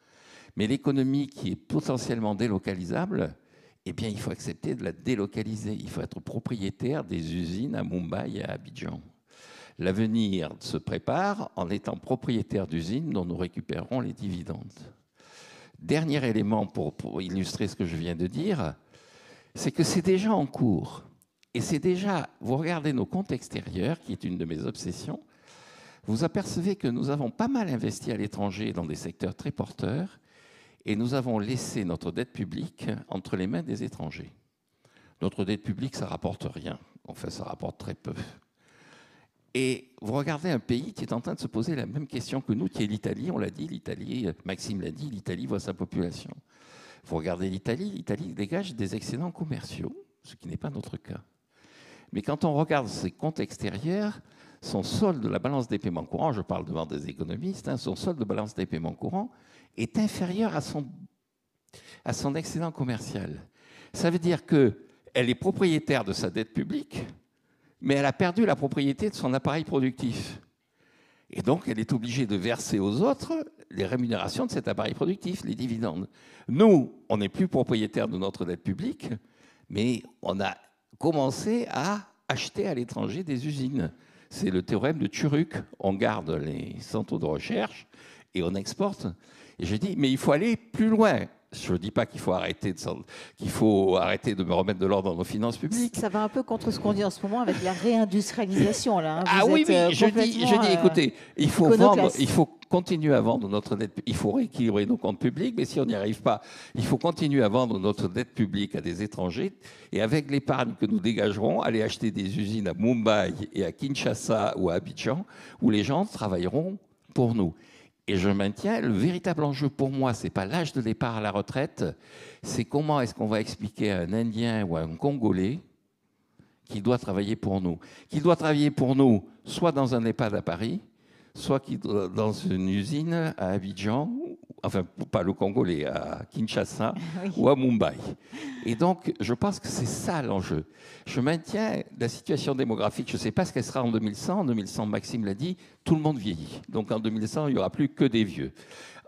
Speaker 4: Mais l'économie qui est potentiellement délocalisable, eh bien, il faut accepter de la délocaliser. Il faut être propriétaire des usines à Mumbai et à Abidjan. L'avenir se prépare en étant propriétaire d'usines dont nous récupérerons les dividendes. Dernier élément pour illustrer ce que je viens de dire, c'est que c'est déjà en cours. Et c'est déjà, vous regardez nos comptes extérieurs, qui est une de mes obsessions, vous apercevez que nous avons pas mal investi à l'étranger dans des secteurs très porteurs et nous avons laissé notre dette publique entre les mains des étrangers. Notre dette publique, ça ne rapporte rien. Enfin, ça rapporte très peu. Et vous regardez un pays qui est en train de se poser la même question que nous, qui est l'Italie. On l'a dit, l'Italie, Maxime l'a dit, l'Italie voit sa population. Vous regardez l'Italie, l'Italie dégage des excédents commerciaux, ce qui n'est pas notre cas. Mais quand on regarde ses comptes extérieurs, son solde de la balance des paiements courants, je parle devant des économistes, son solde de balance des paiements courants est inférieur à son excédent commercial. Ça veut dire qu'elle est propriétaire de sa dette publique, mais elle a perdu la propriété de son appareil productif. Et donc, elle est obligée de verser aux autres les rémunérations de cet appareil productif, les dividendes. Nous, on n'est plus propriétaire de notre dette publique, mais on a commencé à acheter à l'étranger des usines. C'est le théorème de Turuk. On garde les centres de recherche et on exporte. Et je dis, mais il faut aller plus loin. Je ne dis pas qu'il faut arrêter de me remettre de l'ordre dans nos finances publiques.
Speaker 1: Ça va un peu contre ce qu'on dit en ce moment avec la réindustrialisation. Là, hein.
Speaker 4: Ah oui, je dis, écoutez, il faut continuer à vendre notre dette. Il faut rééquilibrer nos comptes publics, mais si on n'y arrive pas, il faut continuer à vendre notre dette publique à des étrangers et avec l'épargne que nous dégagerons, aller acheter des usines à Mumbai et à Kinshasa ou à Abidjan où les gens travailleront pour nous. Et je maintiens, le véritable enjeu pour moi, ce n'est pas l'âge de départ à la retraite, c'est comment est-ce qu'on va expliquer à un Indien ou à un Congolais qu'il doit travailler pour nous. Qu'il doit travailler pour nous, soit dans un EHPAD à Paris, soit qui dans une usine à Abidjan, enfin pas le Congolais, à Kinshasa
Speaker 1: Oui.
Speaker 4: ou à Mumbai. Et donc, je pense que c'est ça l'enjeu. Je maintiens la situation démographique. Je ne sais pas ce qu'elle sera en 2100. En 2100, Maxime l'a dit, tout le monde vieillit. Donc en 2100, il n'y aura plus que des vieux.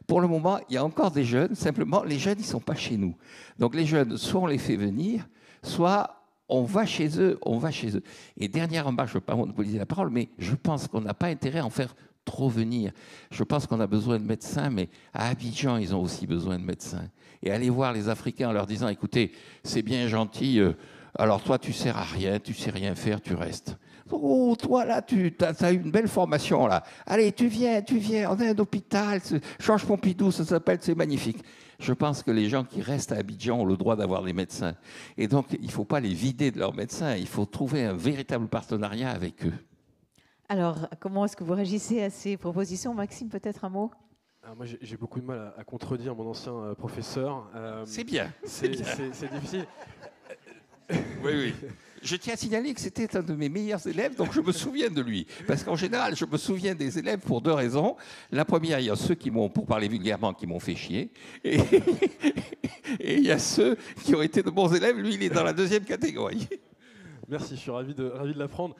Speaker 4: Pour le moment, il y a encore des jeunes. Simplement, les jeunes, ils ne sont pas chez nous. Donc les jeunes, soit on les fait venir, soit on va chez eux, on va chez eux. Et dernière remarque, je ne veux pas monopoliser la parole, mais je pense qu'on n'a pas intérêt à en faire trop venir. Je pense qu'on a besoin de médecins, mais à Abidjan, ils ont aussi besoin de médecins. Et aller voir les Africains en leur disant, écoutez, c'est bien gentil, alors toi, tu ne sers à rien, tu ne sais rien faire, tu restes. Oh, toi, là, tu as une belle formation, là. Allez, tu viens, on a un hôpital, Georges Pompidou, ça s'appelle, c'est magnifique. Je pense que les gens qui restent à Abidjan ont le droit d'avoir des médecins. Et donc, il ne faut pas les vider de leurs médecins, il faut trouver un véritable partenariat avec eux.
Speaker 1: Alors, comment est-ce que vous réagissez à ces propositions? Maxime, peut-être un mot?
Speaker 3: Alors moi, j'ai beaucoup de mal à contredire mon ancien professeur.
Speaker 4: C'est bien.
Speaker 3: C'est difficile.
Speaker 4: Oui, oui. Je tiens à signaler que c'était un de mes meilleurs élèves, donc je me souviens de lui. Parce qu'en général, je me souviens des élèves pour deux raisons. La première, il y a ceux qui m'ont, pour parler vulgairement, qui m'ont fait chier. Et il y a ceux qui ont été de bons élèves. Lui, il est dans la deuxième catégorie.
Speaker 3: Merci, je suis ravi de l'apprendre.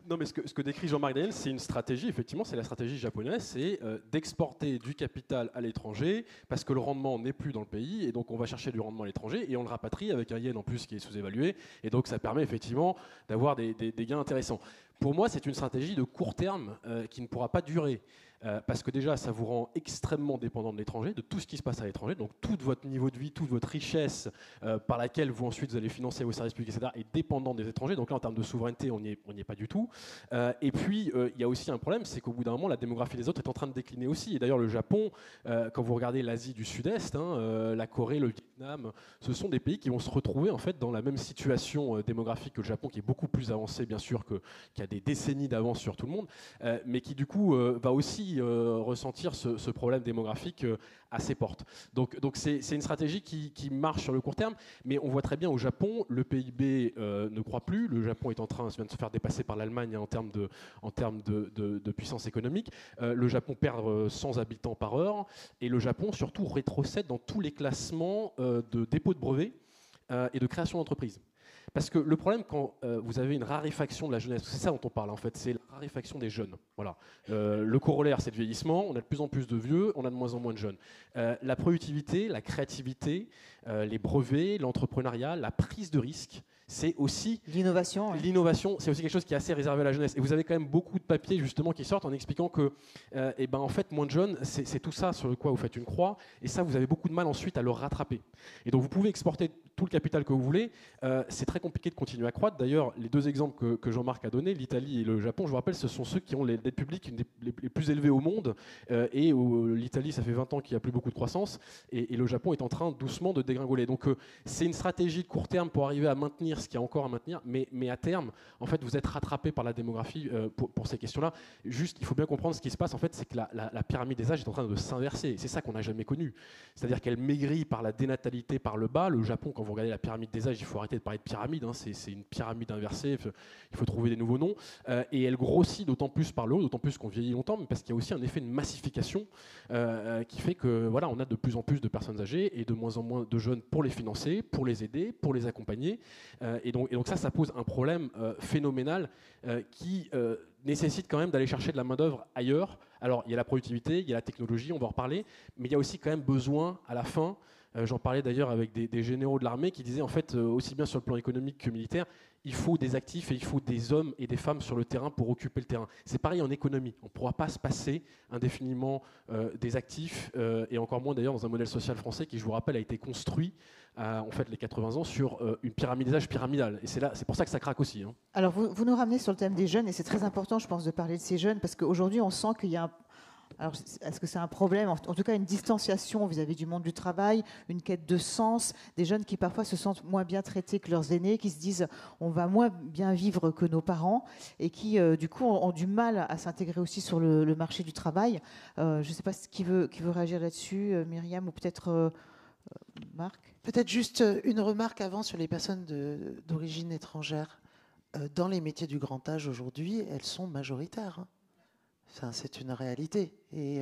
Speaker 3: Non, mais ce que décrit Jean-Marc Daniel, c'est une stratégie, effectivement, c'est la stratégie japonaise, c'est d'exporter du capital à l'étranger parce que le rendement n'est plus dans le pays et donc on va chercher du rendement à l'étranger et on le rapatrie avec un yen en plus qui est sous-évalué et donc ça permet effectivement d'avoir des gains intéressants. Pour moi, c'est une stratégie de court terme qui ne pourra pas durer. Parce que déjà, ça vous rend extrêmement dépendant de l'étranger, de tout ce qui se passe à l'étranger. Donc tout votre niveau de vie, toute votre richesse par laquelle vous ensuite vous allez financer vos services publics, etc., est dépendant des étrangers. Donc là, en termes de souveraineté, on n'y est pas du tout. Et puis, il y a aussi un problème, c'est qu'au bout d'un moment, la démographie des autres est en train de décliner aussi. Et d'ailleurs, le Japon, quand vous regardez l'Asie du Sud-Est, la Corée, le Vietnam, ce sont des pays qui vont se retrouver en fait dans la même situation démographique que le Japon, qui est beaucoup plus avancé, bien sûr, qui a des décennies d'avance sur tout le monde, mais qui du coup va aussi ressentir ce problème démographique à ses portes. Donc c'est une stratégie qui marche sur le court terme, mais on voit très bien au Japon, le PIB ne croît plus. Le Japon vient de se faire dépasser par l'Allemagne en termes de puissance économique. Le Japon perd 100 habitants par heure, et le Japon surtout rétrocède dans tous les classements de dépôt de brevets et de création d'entreprises. Parce que le problème, quand vous avez une raréfaction de la jeunesse, c'est ça dont on parle en fait, c'est la raréfaction des jeunes. Voilà. Le corollaire, c'est le vieillissement, on a de plus en plus de vieux, on a de moins en moins de jeunes. La productivité, la créativité, les brevets, l'entrepreneuriat, la prise de risque, c'est aussi
Speaker 1: l'innovation. Oui.
Speaker 3: L'innovation, c'est aussi quelque chose qui est assez réservé à la jeunesse. Et vous avez quand même beaucoup de papiers justement qui sortent en expliquant que, en fait, moins de jeunes, c'est tout ça sur le quoi vous faites une croix. Et ça, vous avez beaucoup de mal ensuite à le rattraper. Et donc, vous pouvez exporter tout le capital que vous voulez. C'est très compliqué de continuer à croître. D'ailleurs, les deux exemples que Jean-Marc a donnés, l'Italie et le Japon, je vous rappelle, ce sont ceux qui ont les dettes publiques les plus élevées au monde. Et l'Italie, ça fait 20 ans qu'il n'y a plus beaucoup de croissance. Et le Japon est en train doucement de dégringoler. Donc, c'est une stratégie de court terme pour arriver à maintenir ce qu'il y a encore à maintenir, mais à terme, en fait, vous êtes rattrapé par la démographie pour ces questions-là. Juste, il faut bien comprendre ce qui se passe, en fait, c'est que la pyramide des âges est en train de s'inverser. C'est ça qu'on n'a jamais connu. C'est-à-dire qu'elle maigrit par la dénatalité par le bas. Le Japon, quand vous regardez la pyramide des âges, il faut arrêter de parler de pyramide, hein, c'est une pyramide inversée, il faut trouver des nouveaux noms. Et elle grossit d'autant plus par le haut, d'autant plus qu'on vieillit longtemps, mais parce qu'il y a aussi un effet de massification qui fait que voilà, on a de plus en plus de personnes âgées et de moins en moins de jeunes pour les financer, pour les aider, pour les accompagner. Et donc ça pose un problème phénoménal qui nécessite quand même d'aller chercher de la main-d'œuvre ailleurs. Alors, il y a la productivité, il y a la technologie, on va en reparler, mais il y a aussi quand même besoin, à la fin, j'en parlais d'ailleurs avec des généraux de l'armée qui disaient, en fait, aussi bien sur le plan économique que militaire, il faut des actifs et il faut des hommes et des femmes sur le terrain pour occuper le terrain. C'est pareil en économie. On ne pourra pas se passer indéfiniment des actifs, et encore moins d'ailleurs dans un modèle social français qui, je vous rappelle, a été construit en fait les 80 ans sur une pyramide des âges pyramidale. Et c'est pour ça que ça craque aussi. Hein.
Speaker 1: Alors vous nous ramenez sur le thème des jeunes, et c'est très important, je pense, de parler de ces jeunes, parce qu'aujourd'hui, on sent qu'il y a Alors, est-ce que c'est un problème? En tout cas, une distanciation vis-à-vis du monde du travail, une quête de sens, des jeunes qui parfois se sentent moins bien traités que leurs aînés, qui se disent on va moins bien vivre que nos parents, et qui, du coup, ont du mal à s'intégrer aussi sur le marché du travail. Je ne sais pas qui veut réagir là-dessus, Myriam, ou peut-être Marc?
Speaker 2: Peut-être juste une remarque avant sur les personnes d'origine étrangère. Dans les métiers du grand âge aujourd'hui, elles sont majoritaires. Enfin, c'est une réalité. Et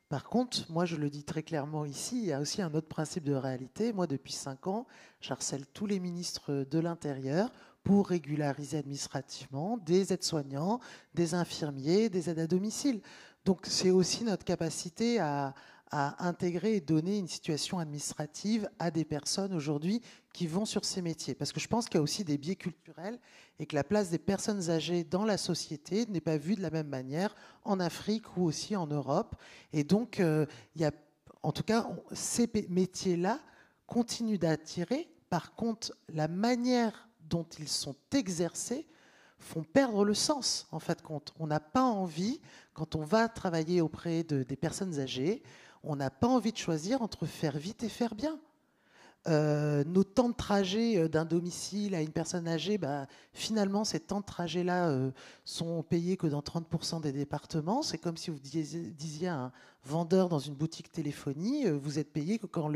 Speaker 2: par contre, moi, je le dis très clairement ici, il y a aussi un autre principe de réalité. Moi, depuis 5 ans, j'harcèle tous les ministres de l'Intérieur pour régulariser administrativement des aides-soignants, des infirmiers, des aides à domicile. Donc, c'est aussi notre capacité à intégrer et donner une situation administrative à des personnes aujourd'hui qui vont sur ces métiers. Parce que je pense qu'il y a aussi des biais culturels et que la place des personnes âgées dans la société n'est pas vue de la même manière en Afrique ou aussi en Europe. Et donc, il y a, en tout cas, ces métiers-là continuent d'attirer. Par contre, la manière dont ils sont exercés font perdre le sens, en fait, compte. On n'a pas envie, quand on va travailler auprès des personnes âgées, on n'a pas envie de choisir entre faire vite et faire bien. Nos temps de trajet d'un domicile à une personne âgée, finalement, ces temps de trajet-là sont payés que dans 30% des départements. C'est comme si vous disiez à un vendeur dans une boutique téléphonie, vous êtes payé que quand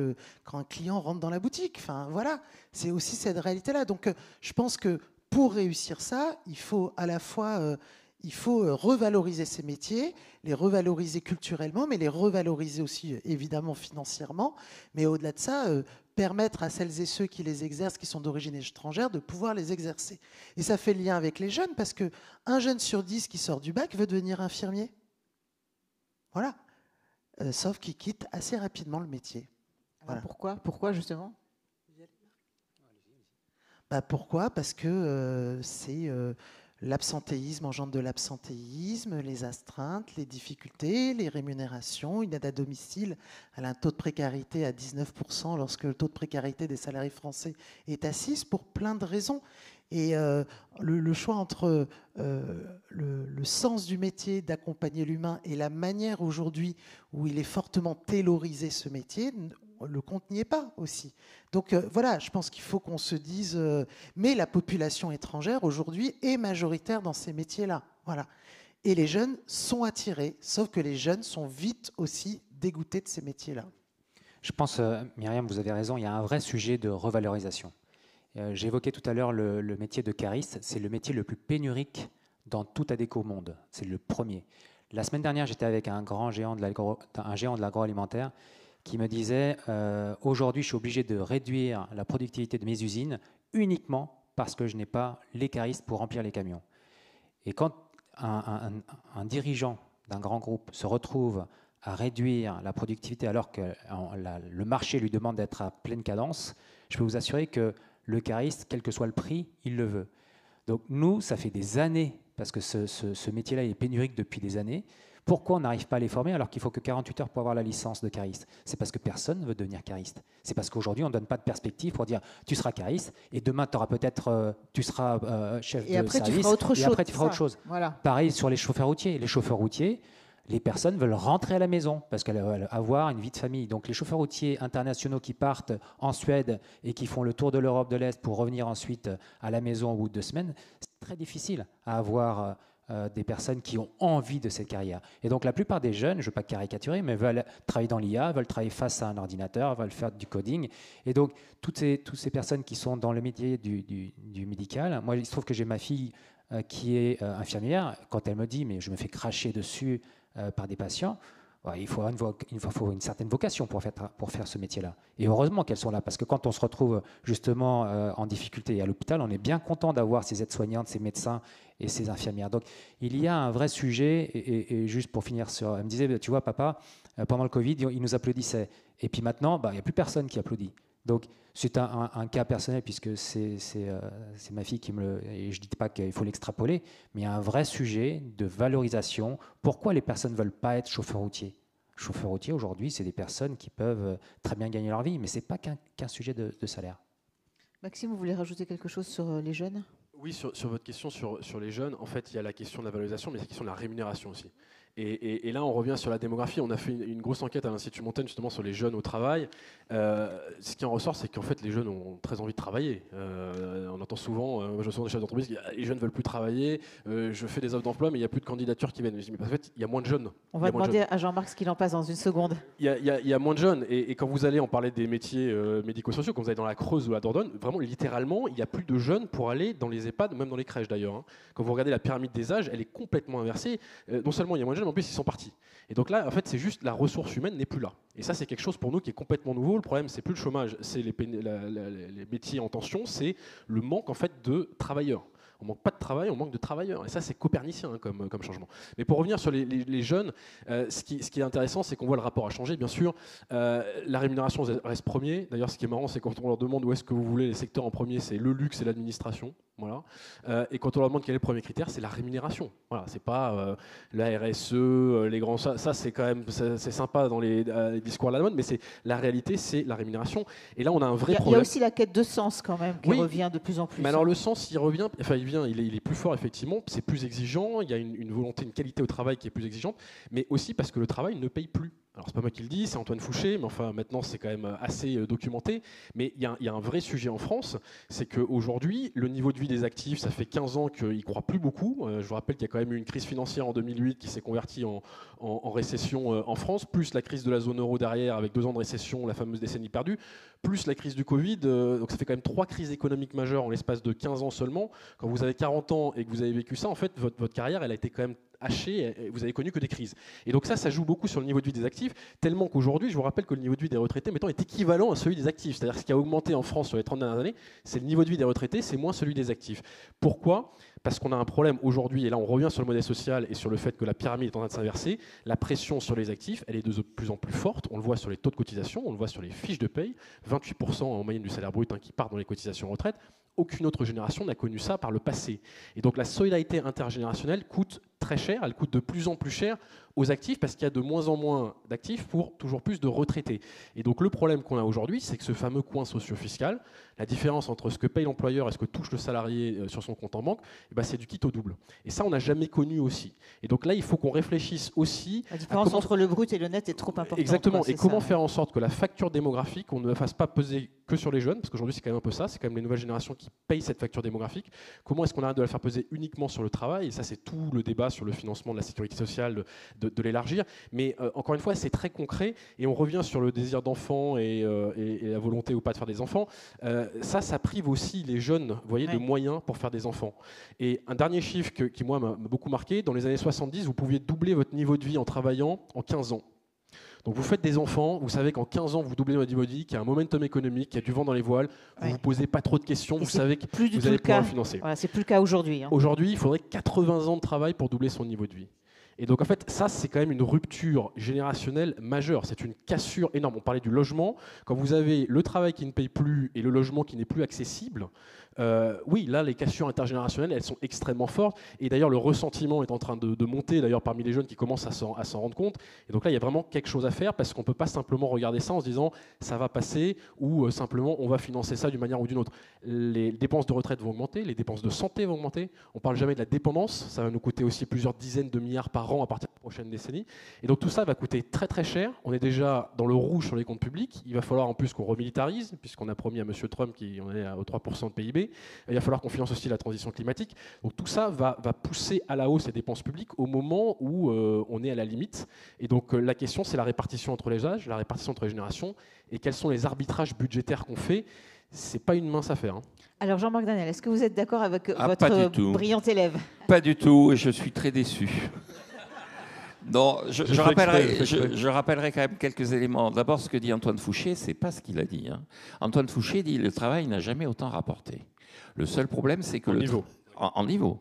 Speaker 2: un client rentre dans la boutique. Enfin, voilà, c'est aussi cette réalité-là. Donc, je pense que pour réussir ça, il faut à la fois... il faut revaloriser ces métiers, les revaloriser culturellement, mais les revaloriser aussi évidemment financièrement. Mais au-delà de ça, permettre à celles et ceux qui les exercent, qui sont d'origine étrangère, de pouvoir les exercer. Et ça fait lien avec les jeunes, parce qu'un jeune sur 10 qui sort du bac veut devenir infirmier. Voilà. Sauf qu'il quitte assez rapidement le métier.
Speaker 1: Voilà. Pourquoi justement?
Speaker 2: Pourquoi? Parce que c'est... l'absentéisme engendre de l'absentéisme, les astreintes, les difficultés, les rémunérations. Une aide à domicile, elle a un taux de précarité à 19%, lorsque le taux de précarité des salariés français est à 6%, pour plein de raisons. Et le choix entre le sens du métier d'accompagner l'humain et la manière aujourd'hui où il est fortement taylorisé, ce métier, le compte n'y est pas aussi. Donc voilà, je pense qu'il faut qu'on se dise... mais la population étrangère aujourd'hui est majoritaire dans ces métiers-là. Voilà. Et les jeunes sont attirés, sauf que les jeunes sont vite aussi dégoûtés de ces métiers-là.
Speaker 5: Je pense, Myriam, vous avez raison, il y a un vrai sujet de revalorisation. J'ai évoqué tout à l'heure le métier de cariste. C'est le métier le plus pénurique dans tout Adecco au monde. C'est le premier. La semaine dernière, j'étais avec un géant de l'agroalimentaire qui me disait aujourd'hui, je suis obligé de réduire la productivité de mes usines uniquement parce que je n'ai pas les caristes pour remplir les camions. Et quand un dirigeant d'un grand groupe se retrouve à réduire la productivité alors que le marché lui demande d'être à pleine cadence, je peux vous assurer que le cariste, quel que soit le prix, il le veut. Donc nous, ça fait des années, parce que ce métier-là est pénurique depuis des années. Pourquoi on n'arrive pas à les former alors qu'il faut que 48 heures pour avoir la licence de cariste? C'est parce que personne ne veut devenir cariste. C'est parce qu'aujourd'hui, on ne donne pas de perspective pour dire tu seras cariste et demain, tu seras chef de service.
Speaker 1: Tu feras autre chose.
Speaker 5: Et après, tu feras autre chose.
Speaker 1: Voilà.
Speaker 5: Pareil sur les chauffeurs routiers. Les chauffeurs routiers, les personnes veulent rentrer à la maison parce qu'elles veulent avoir une vie de famille. Donc les chauffeurs routiers internationaux qui partent en Suède et qui font le tour de l'Europe de l'Est pour revenir ensuite à la maison au bout de 2 semaines, c'est très difficile à avoir des personnes qui ont envie de cette carrière. Et donc la plupart des jeunes, je ne veux pas caricaturer, mais veulent travailler dans l'IA, veulent travailler face à un ordinateur, veulent faire du coding. Et donc toutes ces personnes qui sont dans le métier du médical, moi il se trouve que j'ai ma fille qui est infirmière. Quand elle me dit mais je me fais cracher dessus par des patients, il faut une certaine vocation pour faire ce métier-là. Et heureusement qu'elles sont là, parce que quand on se retrouve justement en difficulté à l'hôpital, on est bien content d'avoir ces aides-soignantes, ces médecins et ces infirmières. Donc il y a un vrai sujet, et juste pour finir sur... Elle me disait, tu vois papa, pendant le Covid, ils nous applaudissaient. Et puis maintenant, il n'y a plus personne qui applaudit. Donc c'est un cas personnel, puisque c'est ma fille qui me le... Et je ne dis pas qu'il faut l'extrapoler, mais il y a un vrai sujet de valorisation. Pourquoi les personnes ne veulent pas être chauffeurs routiers? Chauffeurs routiers, aujourd'hui, c'est des personnes qui peuvent très bien gagner leur vie, mais ce n'est pas qu'un sujet de salaire.
Speaker 1: Maxime, vous voulez rajouter quelque chose sur les jeunes?
Speaker 3: Oui, sur votre question sur les jeunes, en fait, il y a la question de la valorisation, mais il y a la question de la rémunération aussi. Et là, on revient sur la démographie. On a fait une grosse enquête à l'Institut Montaigne justement sur les jeunes au travail. Ce qui en ressort, c'est qu'en fait, les jeunes ont très envie de travailler. On entend souvent, moi je vois souvent des chefs d'entreprise qui disent les jeunes ne veulent plus travailler, je fais des offres d'emploi, mais il n'y a plus de candidatures qui viennent. Mais en fait, il y a moins de jeunes.
Speaker 1: On va demander à Jean-Marc ce qu'il en passe dans une seconde.
Speaker 3: Il y a moins de jeunes. Et quand vous allez, on parlait des métiers médico-sociaux, quand vous allez dans la Creuse ou la Dordogne, vraiment, littéralement, il n'y a plus de jeunes pour aller dans les EHPAD, même dans les crèches d'ailleurs. Hein. Quand vous regardez la pyramide des âges, elle est complètement inversée. Non seulement il y a moins de jeunes, mais en plus, ils sont partis. Et donc là, en fait, c'est juste la ressource humaine n'est plus là. Et ça, c'est quelque chose pour nous qui est complètement nouveau. Le problème, c'est plus le chômage, c'est les métiers en tension, c'est le manque en fait de travailleurs. On manque pas de travail, on manque de travailleurs. Et ça, c'est copernicien hein, comme changement. Mais pour revenir sur les jeunes, ce qui est intéressant, c'est qu'on voit le rapport a changé, bien sûr. La rémunération reste premier. D'ailleurs, ce qui est marrant, c'est quand on leur demande où est-ce que vous voulez les secteurs en premier, c'est le luxe et l'administration. Voilà. Et quand on leur demande quel est le premier critère, c'est la rémunération. Voilà, c'est pas la RSE, les grands... Ça c'est quand même c'est sympa dans les discours à la mode, mais c'est la réalité, c'est la rémunération. Et là, on a un vrai problème.
Speaker 1: Il y a aussi la quête de sens quand même qui revient de plus en plus.
Speaker 3: Mais alors le sens, il revient, enfin il est plus fort effectivement, c'est plus exigeant, il y a une volonté, une qualité au travail qui est plus exigeante, mais aussi parce que le travail ne paye plus. Alors c'est pas moi qui le dis, c'est Antoine Fouché, mais enfin maintenant c'est quand même assez documenté. Mais il y a un vrai sujet en France, c'est qu'aujourd'hui, le niveau de vie des actifs, ça fait 15 ans qu'ils ne croient plus beaucoup. Je vous rappelle qu'il y a quand même eu une crise financière en 2008 qui s'est convertie en récession en France, plus la crise de la zone euro derrière avec 2 ans de récession, la fameuse décennie perdue, plus la crise du Covid. Donc ça fait quand même 3 crises économiques majeures en l'espace de 15 ans seulement. Quand vous avez 40 ans et que vous avez vécu ça, en fait, votre carrière, elle a été quand même haché, vous avez connu que des crises. Et donc ça joue beaucoup sur le niveau de vie des actifs, tellement qu'aujourd'hui, je vous rappelle que le niveau de vie des retraités, mettons, est équivalent à celui des actifs. C'est-à-dire ce qui a augmenté en France sur les 30 dernières années, c'est le niveau de vie des retraités, c'est moins celui des actifs. Pourquoi ? Parce qu'on a un problème aujourd'hui, et là on revient sur le modèle social et sur le fait que la pyramide est en train de s'inverser, la pression sur les actifs, elle est de plus en plus forte, on le voit sur les taux de cotisation, on le voit sur les fiches de paye, 28% en moyenne du salaire brut qui part dans les cotisations retraite. Aucune autre génération n'a connu ça par le passé. Et donc la solidarité intergénérationnelle coûte très cher, elle coûte de plus en plus cher aux actifs parce qu'il y a de moins en moins d'actifs pour toujours plus de retraités. Et donc le problème qu'on a aujourd'hui, c'est que ce fameux coin socio-fiscal, la différence entre ce que paye l'employeur et ce que touche le salarié sur son compte en banque, c'est du quitte au double. Et ça, on n'a jamais connu aussi. Et donc là, il faut qu'on réfléchisse aussi...
Speaker 1: La différence entre le brut et le net est trop importante.
Speaker 3: Exactement. Et comment faire en sorte que la facture démographique, on ne la fasse pas peser que sur les jeunes, parce qu'aujourd'hui, c'est quand même un peu ça, c'est quand même les nouvelles générations qui payent cette facture démographique. Comment est-ce qu'on arrête de la faire peser uniquement sur le travail ? Et ça, c'est tout le débat sur le financement de la sécurité sociale, de l'élargir. Mais encore une fois, c'est très concret. Et on revient sur le désir d'enfant et la volonté ou pas de faire des enfants. Ça prive aussi les jeunes, vous voyez, de moyens pour faire des enfants. Et un dernier chiffre qui moi, m'a beaucoup marqué, dans les années 70, vous pouviez doubler votre niveau de vie en travaillant en 15 ans. Donc vous faites des enfants, vous savez qu'en 15 ans, vous doublez votre niveau de vie, qu'il y a un momentum économique, qu'il y a du vent dans les voiles, vous ne vous posez pas trop de questions, vous savez que vous allez pouvoir le financer.
Speaker 1: Voilà, c'est plus le cas aujourd'hui.
Speaker 3: Aujourd'hui, il faudrait 80 ans de travail pour doubler son niveau de vie. Et donc en fait, ça c'est quand même une rupture générationnelle majeure, c'est une cassure énorme. On parlait du logement, quand vous avez le travail qui ne paye plus et le logement qui n'est plus accessible, oui, là les cassures intergénérationnelles, elles sont extrêmement fortes. Et d'ailleurs le ressentiment est en train de monter d'ailleurs parmi les jeunes qui commencent à s'en rendre compte. Et donc là, il y a vraiment quelque chose à faire parce qu'on ne peut pas simplement regarder ça en se disant ça va passer ou simplement on va financer ça d'une manière ou d'une autre. Les dépenses de retraite vont augmenter, les dépenses de santé vont augmenter. On ne parle jamais de la dépendance, ça va nous coûter aussi plusieurs dizaines de milliards par an à partir de la prochaine décennie. Et donc tout ça va coûter très très cher. On est déjà dans le rouge sur les comptes publics. Il va falloir en plus qu'on remilitarise, puisqu'on a promis à M. Trump qu'on est aux 3% de PIB. Il va falloir qu'on finance aussi la transition climatique. Donc tout ça va pousser à la hausse les dépenses publiques au moment où on est à la limite. Et donc la question, c'est la répartition entre les âges, la répartition entre les générations, et quels sont les arbitrages budgétaires qu'on fait. C'est pas une mince affaire.
Speaker 1: Alors Jean-Marc Daniel, est-ce que vous êtes d'accord avec votre brillant élève ?
Speaker 4: Pas du tout, et je suis très déçu. Non, je rappellerai quand même quelques éléments. D'abord, ce que dit Antoine Fouché, c'est pas ce qu'il a dit. Antoine Fouché dit le travail n'a jamais autant rapporté. Le seul problème, c'est que en niveau.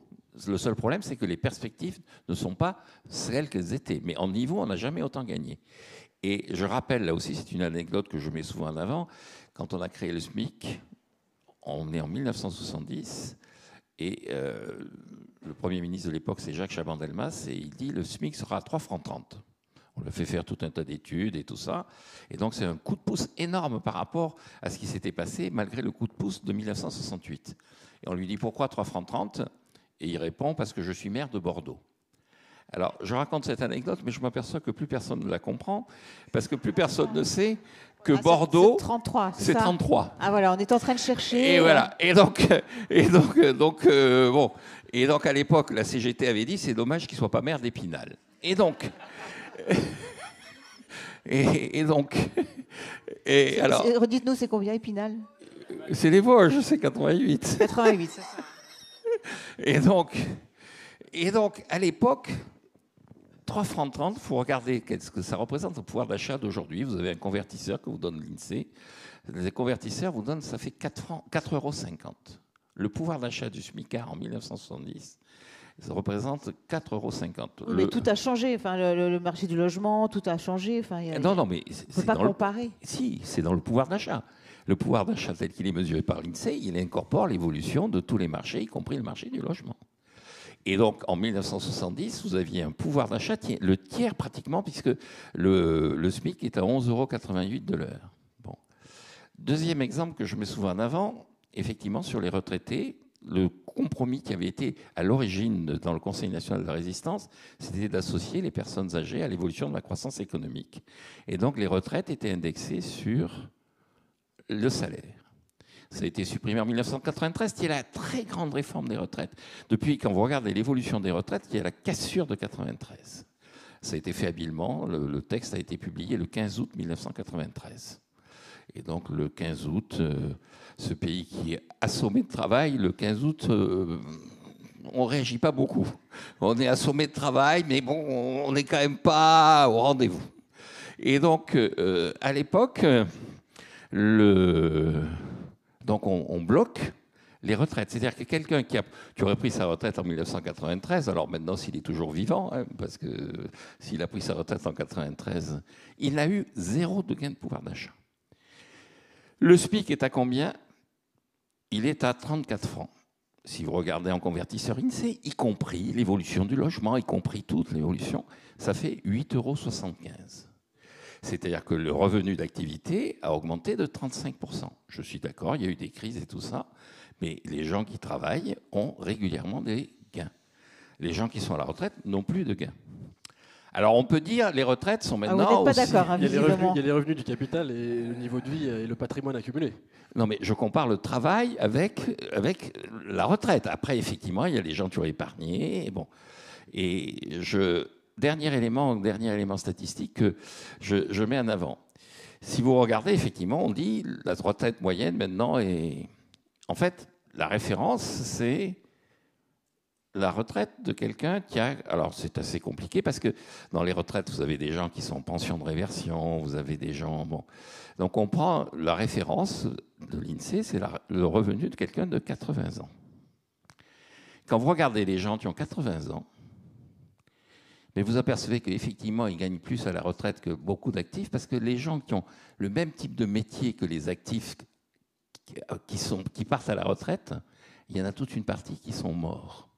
Speaker 4: Le seul problème, c'est que les perspectives ne sont pas celles qu'elles étaient. Mais en niveau, on n'a jamais autant gagné. Et je rappelle, là aussi, c'est une anecdote que je mets souvent en avant, quand on a créé le SMIC, on est en 1970, et le Premier ministre de l'époque, c'est Jacques Chaban-Delmas, et il dit le SMIC sera à 3,30 francs. On lui a fait faire tout un tas d'études et tout ça. Et donc, c'est un coup de pouce énorme par rapport à ce qui s'était passé, malgré le coup de pouce de 1968. Et on lui dit, pourquoi 3,30 francs ? Et il répond, parce que je suis maire de Bordeaux. Alors, je raconte cette anecdote, mais je m'aperçois que plus personne ne la comprend, parce que plus personne ne sait que Bordeaux,
Speaker 1: c'est 33,
Speaker 4: c'est
Speaker 1: ça
Speaker 4: 33.
Speaker 1: Ah voilà, on est en train de chercher.
Speaker 4: Et voilà. Et donc, bon. Et donc, à l'époque, la CGT avait dit, c'est dommage qu'il ne soit pas maire d'Épinal. Et donc... et alors...
Speaker 1: Redites-nous, c'est combien, Épinal?
Speaker 4: C'est les Vosges, c'est 88.
Speaker 1: 88, c'est ça.
Speaker 4: Et donc, à l'époque, 3 francs 30, il faut regarder ce que ça représente au pouvoir d'achat d'aujourd'hui. Vous avez un convertisseur que vous donne l'INSEE. Les convertisseurs vous donnent, ça fait 4,50 €. Le pouvoir d'achat du SMICAR en 1970, ça représente 4,50 €.
Speaker 1: Oui, mais tout a changé. Enfin, le marché du logement, tout a changé. Enfin,
Speaker 4: Non, mais
Speaker 1: on ne peut pas comparer.
Speaker 4: Si, c'est dans le pouvoir d'achat. Le pouvoir d'achat tel qu'il est mesuré par l'INSEE, il incorpore l'évolution de tous les marchés, y compris le marché du logement. Et donc, en 1970, vous aviez un pouvoir d'achat, le tiers pratiquement, puisque le SMIC est à 11,88 € de l'heure. Bon. Deuxième exemple que je mets souvent en avant, effectivement, sur les retraités, le compromis qui avait été à l'origine dans le Conseil national de la résistance, c'était d'associer les personnes âgées à l'évolution de la croissance économique. Et donc, les retraites étaient indexées sur le salaire. Ça a été supprimé en 1993, qui est la très grande réforme des retraites. Depuis, quand vous regardez l'évolution des retraites, il y a la cassure de 93. Ça a été fait habilement. Le texte a été publié le 15 août 1993. Et donc, le 15 août, ce pays qui est assommé de travail, le 15 août, on ne réagit pas beaucoup. On est assommé de travail, mais bon, on n'est quand même pas au rendez-vous. Et donc, à l'époque, donc on bloque les retraites. C'est-à-dire que quelqu'un qui aurait pris sa retraite en 1993, alors maintenant s'il est toujours vivant, hein, parce que s'il a pris sa retraite en 93, il n'a eu 0 de gain de pouvoir d'achat. Le SMIC est à combien? Il est à 34 francs. Si vous regardez en convertisseur INSEE, y compris l'évolution du logement, y compris toute l'évolution, ça fait 8,75 €. C'est-à-dire que le revenu d'activité a augmenté de 35%. Je suis d'accord, il y a eu des crises et tout ça, mais les gens qui travaillent ont régulièrement des gains. Les gens qui sont à la retraite n'ont plus de gains. Alors on peut dire les retraites sont maintenant...
Speaker 1: vous n'êtes pas d'accord, hein,
Speaker 3: il y a les revenus du capital et le niveau de vie et le patrimoine accumulé.
Speaker 4: Non, mais je compare le travail avec la retraite. Après, effectivement, il y a les gens qui ont épargné. Bon. Et dernier élément statistique que je mets en avant. Si vous regardez, effectivement, on dit la retraite moyenne maintenant est... En fait, la référence, c'est la retraite de quelqu'un qui a... Alors, c'est assez compliqué parce que dans les retraites, vous avez des gens qui sont en pension de réversion, vous avez des gens... Bon. Donc, on prend la référence de l'INSEE, c'est le revenu de quelqu'un de 80 ans. Quand vous regardez les gens qui ont 80 ans, mais vous apercevez qu'effectivement, ils gagnent plus à la retraite que beaucoup d'actifs, parce que les gens qui ont le même type de métier que les actifs qui partent à la retraite, il y en a toute une partie qui sont morts.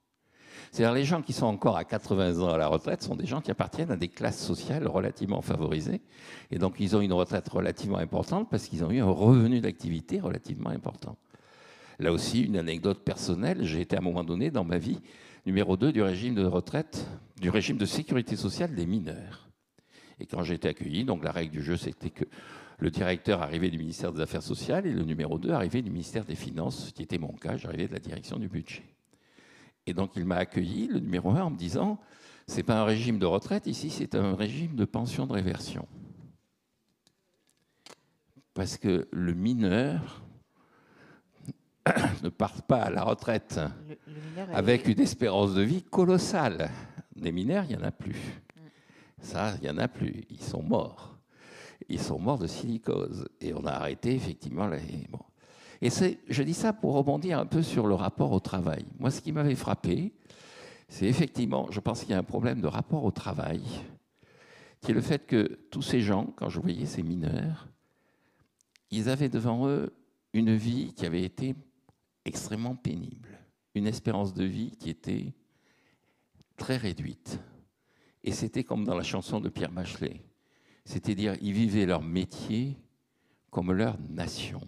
Speaker 4: C'est-à-dire les gens qui sont encore à 80 ans à la retraite sont des gens qui appartiennent à des classes sociales relativement favorisées, et donc ils ont une retraite relativement importante parce qu'ils ont eu un revenu d'activité relativement important. Là aussi, une anecdote personnelle, j'ai été à un moment donné dans ma vie numéro 2 du régime de retraite, du régime de sécurité sociale des mineurs. Et quand j'ai été accueilli, donc la règle du jeu, c'était que le directeur arrivait du ministère des Affaires sociales et le numéro 2 arrivait du ministère des Finances, ce qui était mon cas, j'arrivais de la direction du budget. Et donc il m'a accueilli, le numéro 1, en me disant « c'est pas un régime de retraite, ici c'est un régime de pension de réversion ». Parce que le mineur ne part pas à la retraite avec une espérance de vie colossale. Des mineurs, il n'y en a plus. Ça, il n'y en a plus. Ils sont morts. Ils sont morts de silicose. Et on a arrêté, effectivement. Bon. Et je dis ça pour rebondir un peu sur le rapport au travail. Moi, ce qui m'avait frappé, c'est effectivement, je pense qu'il y a un problème de rapport au travail, qui est le fait que tous ces gens, quand je voyais ces mineurs, ils avaient devant eux une vie qui avait été extrêmement pénible, une espérance de vie qui était très réduite. Et c'était comme dans la chanson de Pierre Bachelet, c'est-à-dire ils vivaient leur métier comme leur nation.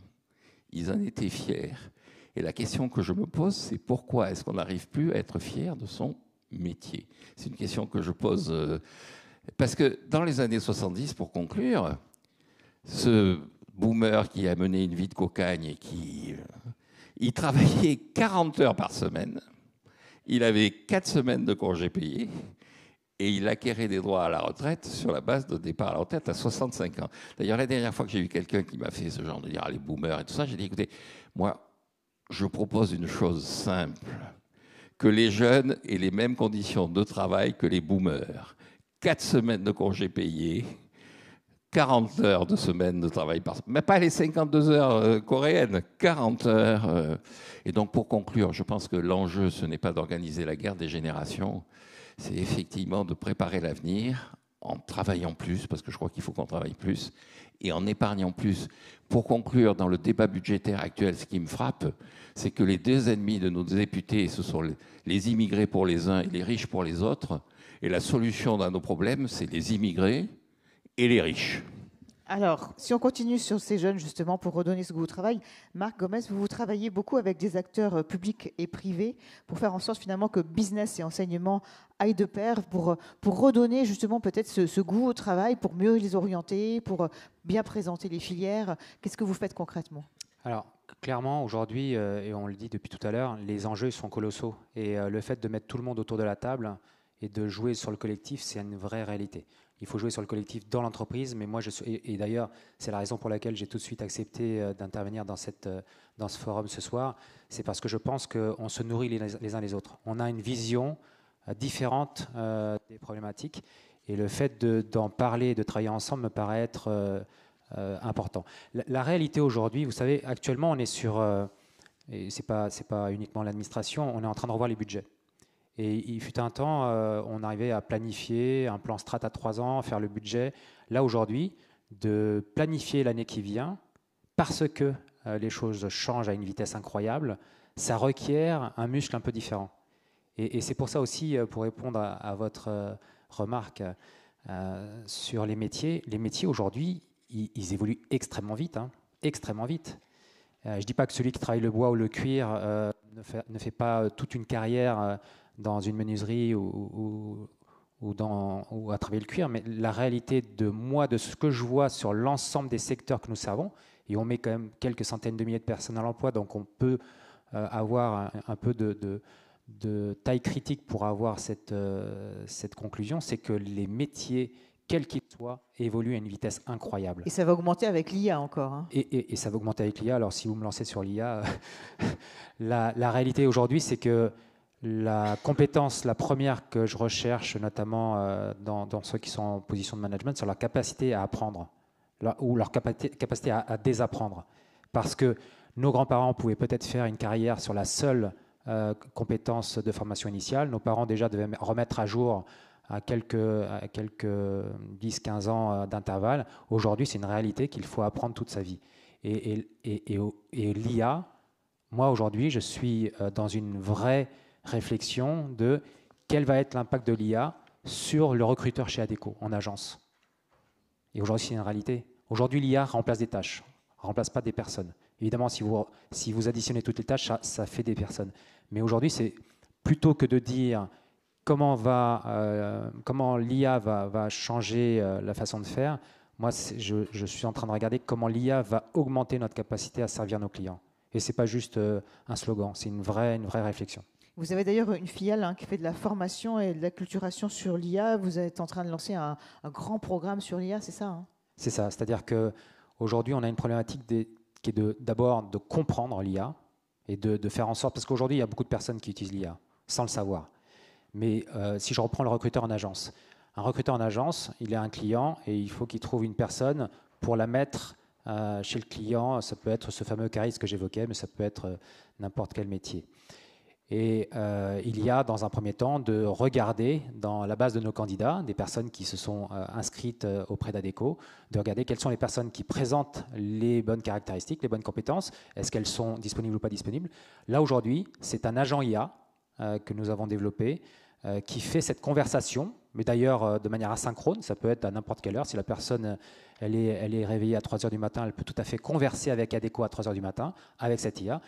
Speaker 4: Ils en étaient fiers. Et la question que je me pose, c'est pourquoi est-ce qu'on n'arrive plus à être fier de son métier? C'est une question que je pose parce que dans les années 70, pour conclure, ce boomer qui a mené une vie de cocagne et qui il travaillait 40 heures par semaine, il avait 4 semaines de congés payés et il acquérait des droits à la retraite sur la base de départ à la retraite à 65 ans. D'ailleurs, la dernière fois que j'ai eu quelqu'un qui m'a fait ce genre de dire les boomers et tout ça, j'ai dit écoutez, moi, je propose une chose simple, que les jeunes aient les mêmes conditions de travail que les boomers. 4 semaines de congés payés, 40 heures de semaine de travail par semaine, mais pas les 52 heures coréennes, 40 heures. Et donc, pour conclure, je pense que l'enjeu, ce n'est pas d'organiser la guerre des générations, c'est effectivement de préparer l'avenir en travaillant plus, parce que je crois qu'il faut qu'on travaille plus, et en épargnant plus. Pour conclure, dans le débat budgétaire actuel, ce qui me frappe, c'est que les deux ennemis de nos députés, ce sont les immigrés pour les uns et les riches pour les autres, et la solution à nos problèmes, c'est les immigrés et les riches.
Speaker 1: Alors, si on continue sur ces jeunes, justement, pour redonner ce goût au travail, Marc Gomes, vous travaillez beaucoup avec des acteurs publics et privés pour faire en sorte, finalement, que business et enseignement aillent de pair, pour redonner, justement, peut-être ce goût au travail, pour mieux les orienter, pour bien présenter les filières. Qu'est-ce que vous faites concrètement ?
Speaker 5: Alors, clairement, aujourd'hui, et on le dit depuis tout à l'heure, les enjeux sont colossaux. Et le fait de mettre tout le monde autour de la table et de jouer sur le collectif, c'est une vraie réalité. Il faut jouer sur le collectif dans l'entreprise, mais moi, et d'ailleurs, c'est la raison pour laquelle j'ai tout de suite accepté d'intervenir dans ce forum ce soir, c'est parce que je pense qu'on se nourrit les uns les autres. On a une vision différente des problématiques, et le fait d'en parler, de travailler ensemble me paraît être important. La réalité aujourd'hui, vous savez, actuellement, on est sur, et c'est pas uniquement l'administration, on est en train de revoir les budgets. Et il fut un temps, on arrivait à planifier un plan strat à 3 ans, faire le budget. Là, aujourd'hui, de planifier l'année qui vient, parce que les choses changent à une vitesse incroyable, ça requiert un muscle un peu différent. Et c'est pour ça aussi, pour répondre à votre remarque sur les métiers aujourd'hui, ils évoluent extrêmement vite. Extrêmement vite. Je ne dis pas que celui qui travaille le bois ou le cuir ne fait pas toute une carrière dans une menuiserie ou à travailler le cuir, mais la réalité de ce que je vois sur l'ensemble des secteurs que nous servons, et on met quand même quelques centaines de milliers de personnes à l'emploi, donc on peut avoir un peu de taille critique pour avoir cette conclusion, c'est que les métiers, quels qu'ils soient, évoluent à une vitesse incroyable.
Speaker 1: Et ça va augmenter avec l'IA encore.
Speaker 5: Et ça va augmenter avec l'IA. Alors si vous me lancez sur l'IA, la réalité aujourd'hui, c'est que la compétence, la première que je recherche, notamment dans ceux qui sont en position de management, c'est leur capacité à apprendre ou leur capacité à désapprendre. Parce que nos grands-parents pouvaient peut-être faire une carrière sur la seule compétence de formation initiale. Nos parents déjà devaient remettre à jour à quelques 10-15 ans d'intervalle. Aujourd'hui, c'est une réalité qu'il faut apprendre toute sa vie. Et l'IA, moi aujourd'hui, je suis dans une vraie réflexion de quel va être l'impact de l'IA sur le recruteur chez Adecco en agence. Et aujourd'hui, c'est une réalité. Aujourd'hui, l'IA remplace des tâches, ne remplace pas des personnes. Évidemment, si vous additionnez toutes les tâches, ça fait des personnes. Mais aujourd'hui, c'est plutôt que de dire comment l'IA va changer la façon de faire, moi, je suis en train de regarder comment l'IA va augmenter notre capacité à servir nos clients. Et ce n'est pas juste un slogan, c'est une vraie réflexion.
Speaker 1: Vous avez d'ailleurs une filiale qui fait de la formation et de l'acculturation sur l'IA. Vous êtes en train de lancer un grand programme sur l'IA, c'est ça
Speaker 5: C'est ça, c'est-à-dire qu'aujourd'hui, on a une problématique qui est d'abord de comprendre l'IA et de faire en sorte, parce qu'aujourd'hui, il y a beaucoup de personnes qui utilisent l'IA sans le savoir. Mais si je reprends le recruteur en agence, un recruteur en agence, il a un client et il faut qu'il trouve une personne pour la mettre chez le client. Ça peut être ce fameux charisme que j'évoquais, mais ça peut être n'importe quel métier. Et il y a, dans un premier temps, de regarder dans la base de nos candidats, des personnes qui se sont inscrites auprès d'Adecco, de regarder quelles sont les personnes qui présentent les bonnes caractéristiques, les bonnes compétences, est-ce qu'elles sont disponibles ou pas disponibles. Là, aujourd'hui, c'est un agent IA que nous avons développé qui fait cette conversation, mais d'ailleurs de manière asynchrone, ça peut être à n'importe quelle heure. Si la personne elle est réveillée à 3 heures du matin, elle peut tout à fait converser avec Adecco à 3 heures du matin, avec cette IA.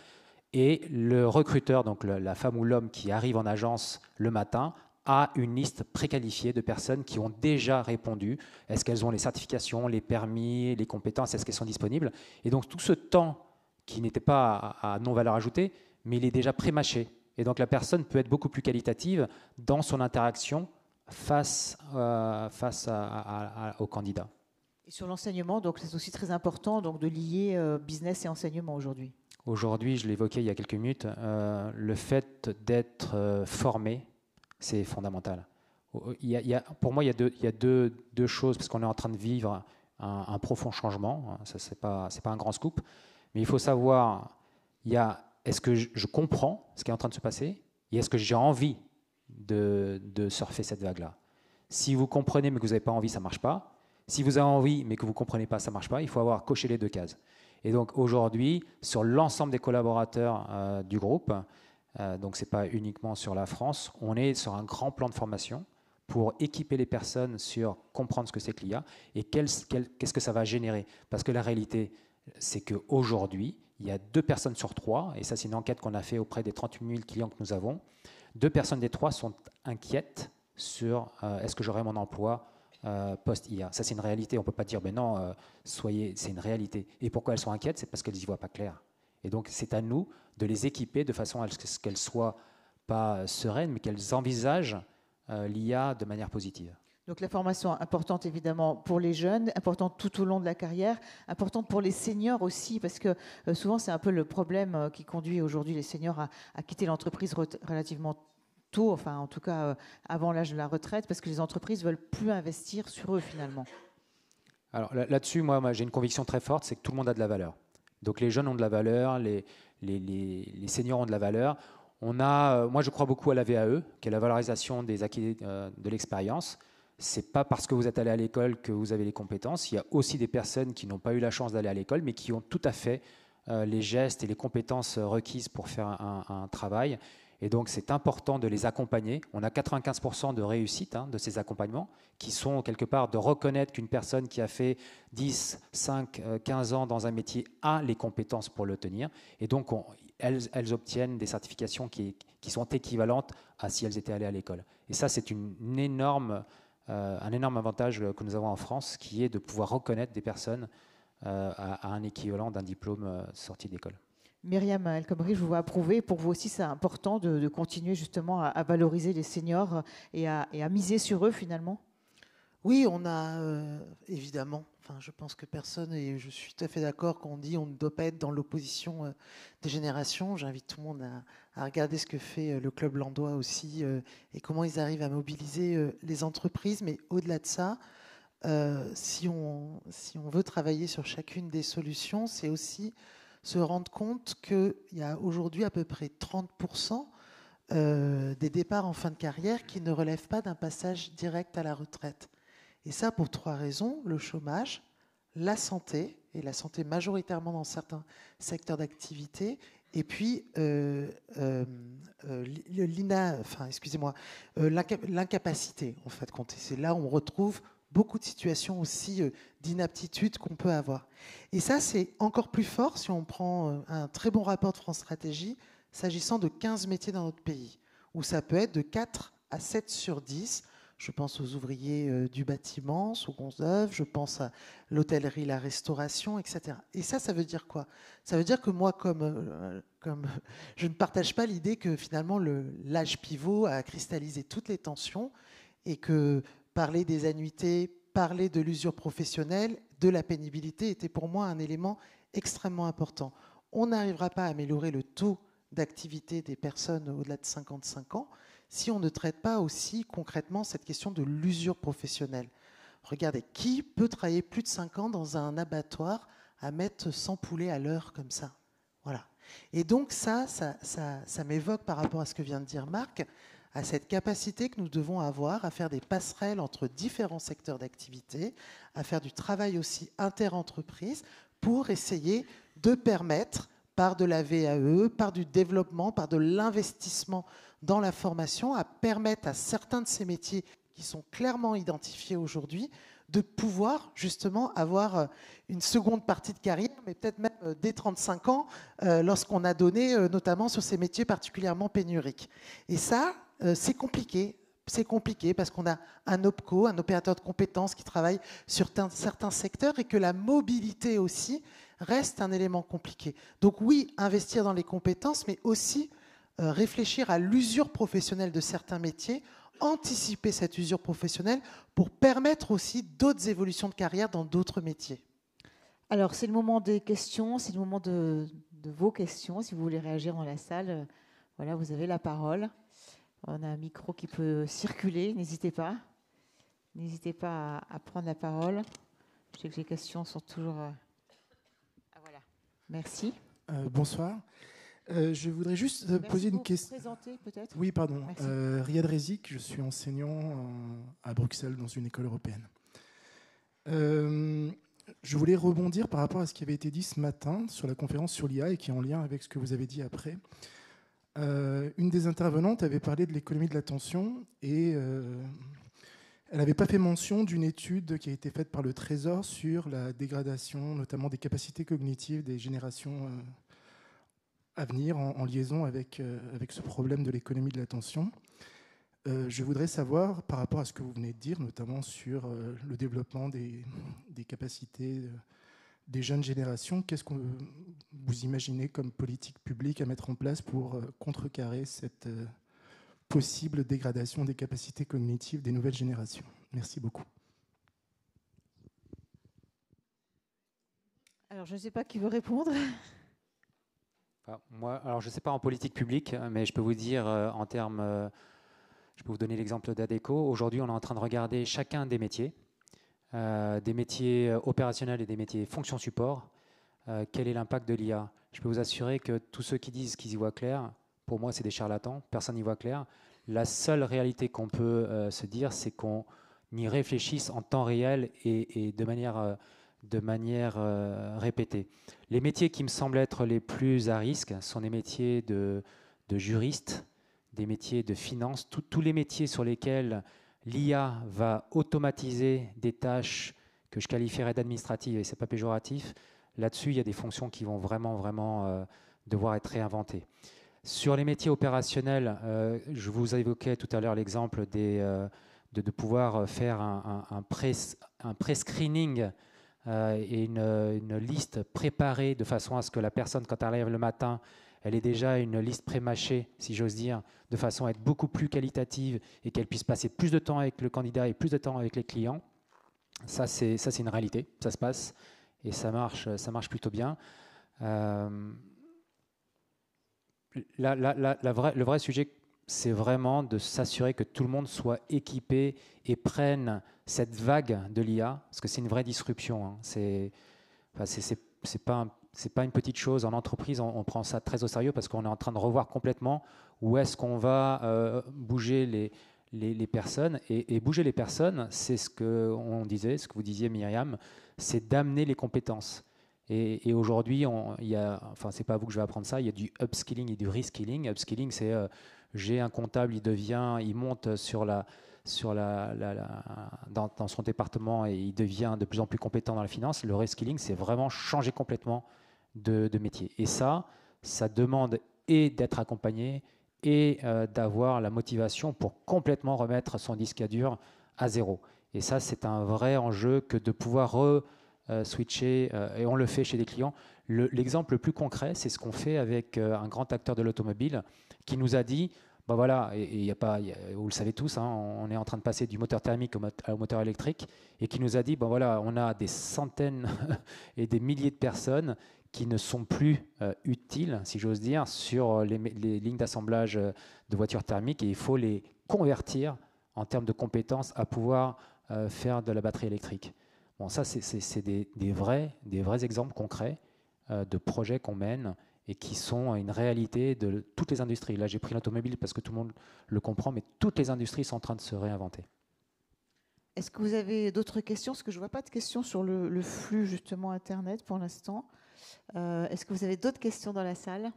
Speaker 5: Et le recruteur, donc la femme ou l'homme qui arrive en agence le matin, a une liste préqualifiée de personnes qui ont déjà répondu. Est-ce qu'elles ont les certifications, les permis, les compétences, est-ce qu'elles sont disponibles? Et donc tout ce temps qui n'était pas à non-valeur ajoutée, mais il est déjà pré-mâché. Et donc la personne peut être beaucoup plus qualitative dans son interaction face au candidat.
Speaker 1: Et sur l'enseignement, donc c'est aussi très important donc, de lier business et enseignement aujourd'hui.
Speaker 5: Aujourd'hui, je l'évoquais il y a quelques minutes, le fait d'être formé, c'est fondamental. Pour moi, il y a deux choses, parce qu'on est en train de vivre un profond changement. Ça, c'est pas un grand scoop, mais il faut savoir, est-ce que je comprends ce qui est en train de se passer et est-ce que j'ai envie de surfer cette vague-là? Si vous comprenez mais que vous n'avez pas envie, ça ne marche pas. Si vous avez envie mais que vous ne comprenez pas, ça ne marche pas. Il faut avoir coché les deux cases. Et donc aujourd'hui, sur l'ensemble des collaborateurs du groupe, donc ce n'est pas uniquement sur la France, on est sur un grand plan de formation pour équiper les personnes sur comprendre ce que c'est que l'IA et qu'est-ce que ça va générer. Parce que la réalité, c'est qu'aujourd'hui, il y a 2 personnes sur 3, et ça c'est une enquête qu'on a fait auprès des 38 000 clients que nous avons, 2 personnes des 3 sont inquiètes sur est-ce que j'aurai mon emploi post-IA. Ça c'est une réalité, on ne peut pas dire mais non, c'est une réalité. Et pourquoi elles sont inquiètes? C'est parce qu'elles n'y voient pas clair. Et donc c'est à nous de les équiper de façon à ce qu'elles ne soient pas sereines, mais qu'elles envisagent l'IA de manière positive.
Speaker 1: Donc la formation importante évidemment pour les jeunes, importante tout au long de la carrière, importante pour les seniors aussi, parce que souvent c'est un peu le problème qui conduit aujourd'hui les seniors à quitter l'entreprise relativement tôt, enfin en tout cas avant l'âge de la retraite, parce que les entreprises ne veulent plus investir sur eux finalement.
Speaker 5: Alors là-dessus, moi j'ai une conviction très forte, c'est que tout le monde a de la valeur. Donc les jeunes ont de la valeur, les seniors ont de la valeur. Moi je crois beaucoup à la VAE, qui est la valorisation des acquis de l'expérience. Ce n'est pas parce que vous êtes allé à l'école que vous avez les compétences. Il y a aussi des personnes qui n'ont pas eu la chance d'aller à l'école, mais qui ont tout à fait les gestes et les compétences requises pour faire un travail. Et donc, c'est important de les accompagner. On a 95% de réussite de ces accompagnements, qui sont quelque part de reconnaître qu'une personne qui a fait 10, 5, 15 ans dans un métier a les compétences pour le tenir. Et donc, elles obtiennent des certifications qui sont équivalentes à si elles étaient allées à l'école. Et ça, c'est un énorme avantage que nous avons en France, qui est de pouvoir reconnaître des personnes à un équivalent d'un diplôme sorti d'école.
Speaker 1: Myriam El Khomri, je vous vois approuver. Pour vous aussi, c'est important de continuer justement à valoriser les seniors et à miser sur eux finalement?
Speaker 2: Oui, on a évidemment, je pense que personne, et je suis tout à fait d'accord quand on dit on ne doit pas être dans l'opposition des générations. J'invite tout le monde à regarder ce que fait le Club Landois aussi et comment ils arrivent à mobiliser les entreprises. Mais au-delà de ça, si on veut travailler sur chacune des solutions, c'est aussi se rendre compte qu'il y a aujourd'hui à peu près 30% des départs en fin de carrière qui ne relèvent pas d'un passage direct à la retraite. Et ça pour 3 raisons: le chômage, la santé, et la santé majoritairement dans certains secteurs d'activité, et puis l'incapacité en fait. C'est là où on retrouve beaucoup de situations aussi d'inaptitude qu'on peut avoir. Et ça, c'est encore plus fort si on prend un très bon rapport de France Stratégie s'agissant de 15 métiers dans notre pays, où ça peut être de 4 à 7 sur 10. Je pense aux ouvriers du bâtiment, secondes œuvres, je pense à l'hôtellerie, la restauration, etc. Et ça veut dire quoi? Ça veut dire que moi, comme je ne partage pas l'idée que finalement l'âge pivot a cristallisé toutes les tensions et que parler des annuités, parler de l'usure professionnelle, de la pénibilité était pour moi un élément extrêmement important. On n'arrivera pas à améliorer le taux d'activité des personnes au-delà de 55 ans si on ne traite pas aussi concrètement cette question de l'usure professionnelle. Regardez, qui peut travailler plus de 5 ans dans un abattoir à mettre 100 poulets à l'heure comme ça? Voilà. Et donc ça m'évoque par rapport à ce que vient de dire Marc, à cette capacité que nous devons avoir à faire des passerelles entre différents secteurs d'activité, à faire du travail aussi inter-entreprise pour essayer de permettre, par de la VAE, par du développement, par de l'investissement dans la formation, à permettre à certains de ces métiers qui sont clairement identifiés aujourd'hui de pouvoir justement avoir une seconde partie de carrière, mais peut-être même dès 35 ans, lorsqu'on a donné notamment sur ces métiers particulièrement pénuriques. Et ça, c'est compliqué, c'est compliqué parce qu'on a un OPCO, un opérateur de compétences qui travaille sur certains secteurs et que la mobilité aussi reste un élément compliqué. Donc oui, investir dans les compétences, mais aussi réfléchir à l'usure professionnelle de certains métiers, anticiper cette usure professionnelle pour permettre aussi d'autres évolutions de carrière dans d'autres métiers.
Speaker 1: Alors, c'est le moment des questions, c'est le moment de vos questions. Si vous voulez réagir dans la salle, voilà, vous avez la parole. On a un micro qui peut circuler, n'hésitez pas. N'hésitez pas à prendre la parole. Je sais que les questions sont toujours... Ah, voilà. Merci.
Speaker 6: Bonsoir. Je voudrais juste poser une question.
Speaker 1: Présenter peut-être.
Speaker 6: Oui, pardon. Riyad Rezik, je suis enseignant à Bruxelles dans une école européenne. Je voulais rebondir par rapport à ce qui avait été dit ce matin sur la conférence sur l'IA et qui est en lien avec ce que vous avez dit après. Une des intervenantes avait parlé de l'économie de l'attention et elle n'avait pas fait mention d'une étude qui a été faite par le Trésor sur la dégradation, notamment des capacités cognitives des générations à venir en liaison avec ce problème de l'économie de l'attention. Je voudrais savoir, par rapport à ce que vous venez de dire, notamment sur le développement des capacités des jeunes générations, qu'est-ce que vous imaginez comme politique publique à mettre en place pour contrecarrer cette possible dégradation des capacités cognitives des nouvelles générations? Merci beaucoup.
Speaker 1: Alors, je ne sais pas qui veut répondre.
Speaker 5: Moi, alors je ne sais pas en politique publique, mais je peux vous dire en termes... je peux vous donner l'exemple d'Adecco. Aujourd'hui, on est en train de regarder chacun des métiers opérationnels et des métiers fonction support. Quel est l'impact de l'IA? Je peux vous assurer que tous ceux qui disent qu'ils y voient clair, pour moi, c'est des charlatans. Personne n'y voit clair. La seule réalité qu'on peut se dire, c'est qu'on y réfléchisse en temps réel et de manière répétée. Les métiers qui me semblent être les plus à risque sont des métiers de juristes, des métiers de finance, tous les métiers sur lesquels l'IA va automatiser des tâches que je qualifierais d'administratives, et ce n'est pas péjoratif. Là-dessus, il y a des fonctions qui vont vraiment devoir être réinventées. Sur les métiers opérationnels, je vous évoquais tout à l'heure l'exemple de pouvoir faire un pré-screening et une liste préparée de façon à ce que la personne, quand elle arrive le matin, elle ait déjà une liste pré-mâchée, si j'ose dire, de façon à être beaucoup plus qualitative et qu'elle puisse passer plus de temps avec le candidat et plus de temps avec les clients. Ça, c'est une réalité, ça se passe et ça marche plutôt bien. Le vrai sujet, c'est vraiment de s'assurer que tout le monde soit équipé et prenne cette vague de l'IA, parce que c'est une vraie disruption. Hein. C'est pas une petite chose. En entreprise, on prend ça très au sérieux parce qu'on est en train de revoir complètement où est-ce qu'on va bouger les personnes. Et bouger les personnes, c'est ce que vous disiez, Myriam, c'est d'amener les compétences. Et aujourd'hui, c'est pas à vous que je vais apprendre ça, il y a du upskilling et du reskilling. Upskilling, c'est j'ai un comptable, il monte dans son département et il devient de plus en plus compétent dans la finance. Le reskilling, c'est vraiment changer complètement de métier. Et ça demande et d'être accompagné et d'avoir la motivation pour complètement remettre son disque dur à zéro. Et ça, c'est un vrai enjeu que de pouvoir switcher, et on le fait chez des clients. L'exemple le plus concret, c'est ce qu'on fait avec un grand acteur de l'automobile qui nous a dit, ben voilà, vous le savez tous, hein, on est en train de passer du moteur thermique au moteur électrique, et qui nous a dit, ben voilà, on a des centaines et des milliers de personnes qui ne sont plus utiles, si j'ose dire, sur les lignes d'assemblage de voitures thermiques, et il faut les convertir en termes de compétences à pouvoir faire de la batterie électrique. Bon, ça, c'est des vrais exemples concrets de projets qu'on mène et qui sont une réalité de toutes les industries. Là, j'ai pris l'automobile parce que tout le monde le comprend, mais toutes les industries sont en train de se réinventer.
Speaker 1: Est-ce que vous avez d'autres questions? Parce que je ne vois pas de questions sur le flux, justement, Internet pour l'instant. Est-ce que vous avez d'autres questions dans la salle?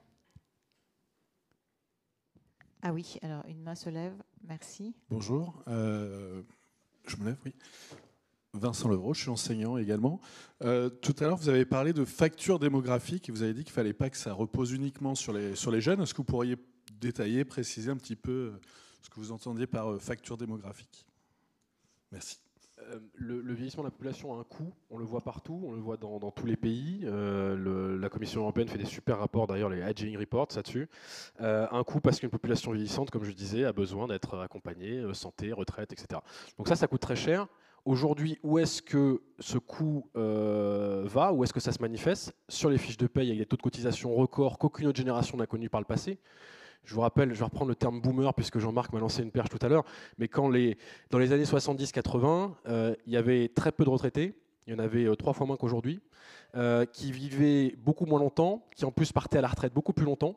Speaker 1: Ah oui, alors une main se lève. Merci.
Speaker 7: Bonjour. Je me lève, oui. Vincent Levrault, je suis enseignant également. Tout à l'heure, vous avez parlé de facture démographique et vous avez dit qu'il ne fallait pas que ça repose uniquement sur les jeunes. Est-ce que vous pourriez détailler, préciser un petit peu ce que vous entendiez par facture démographique. Merci.
Speaker 3: Le vieillissement de la population a un coût, on le voit partout, on le voit dans tous les pays. La Commission européenne fait des super rapports, d'ailleurs les Aging Reports là-dessus. Un coût parce qu'une population vieillissante, comme je disais, a besoin d'être accompagnée, santé, retraite, etc. Donc ça coûte très cher. Aujourd'hui, où est-ce que ce coût va, où est-ce que ça se manifeste? Sur les fiches de paye, avec des taux de cotisation records qu'aucune autre génération n'a connus par le passé. Je vous rappelle, je vais reprendre le terme boomer puisque Jean-Marc m'a lancé une perche tout à l'heure, mais dans les années 70-80, il y avait très peu de retraités, il y en avait 3 fois moins qu'aujourd'hui, qui vivaient beaucoup moins longtemps, qui en plus partaient à la retraite beaucoup plus longtemps,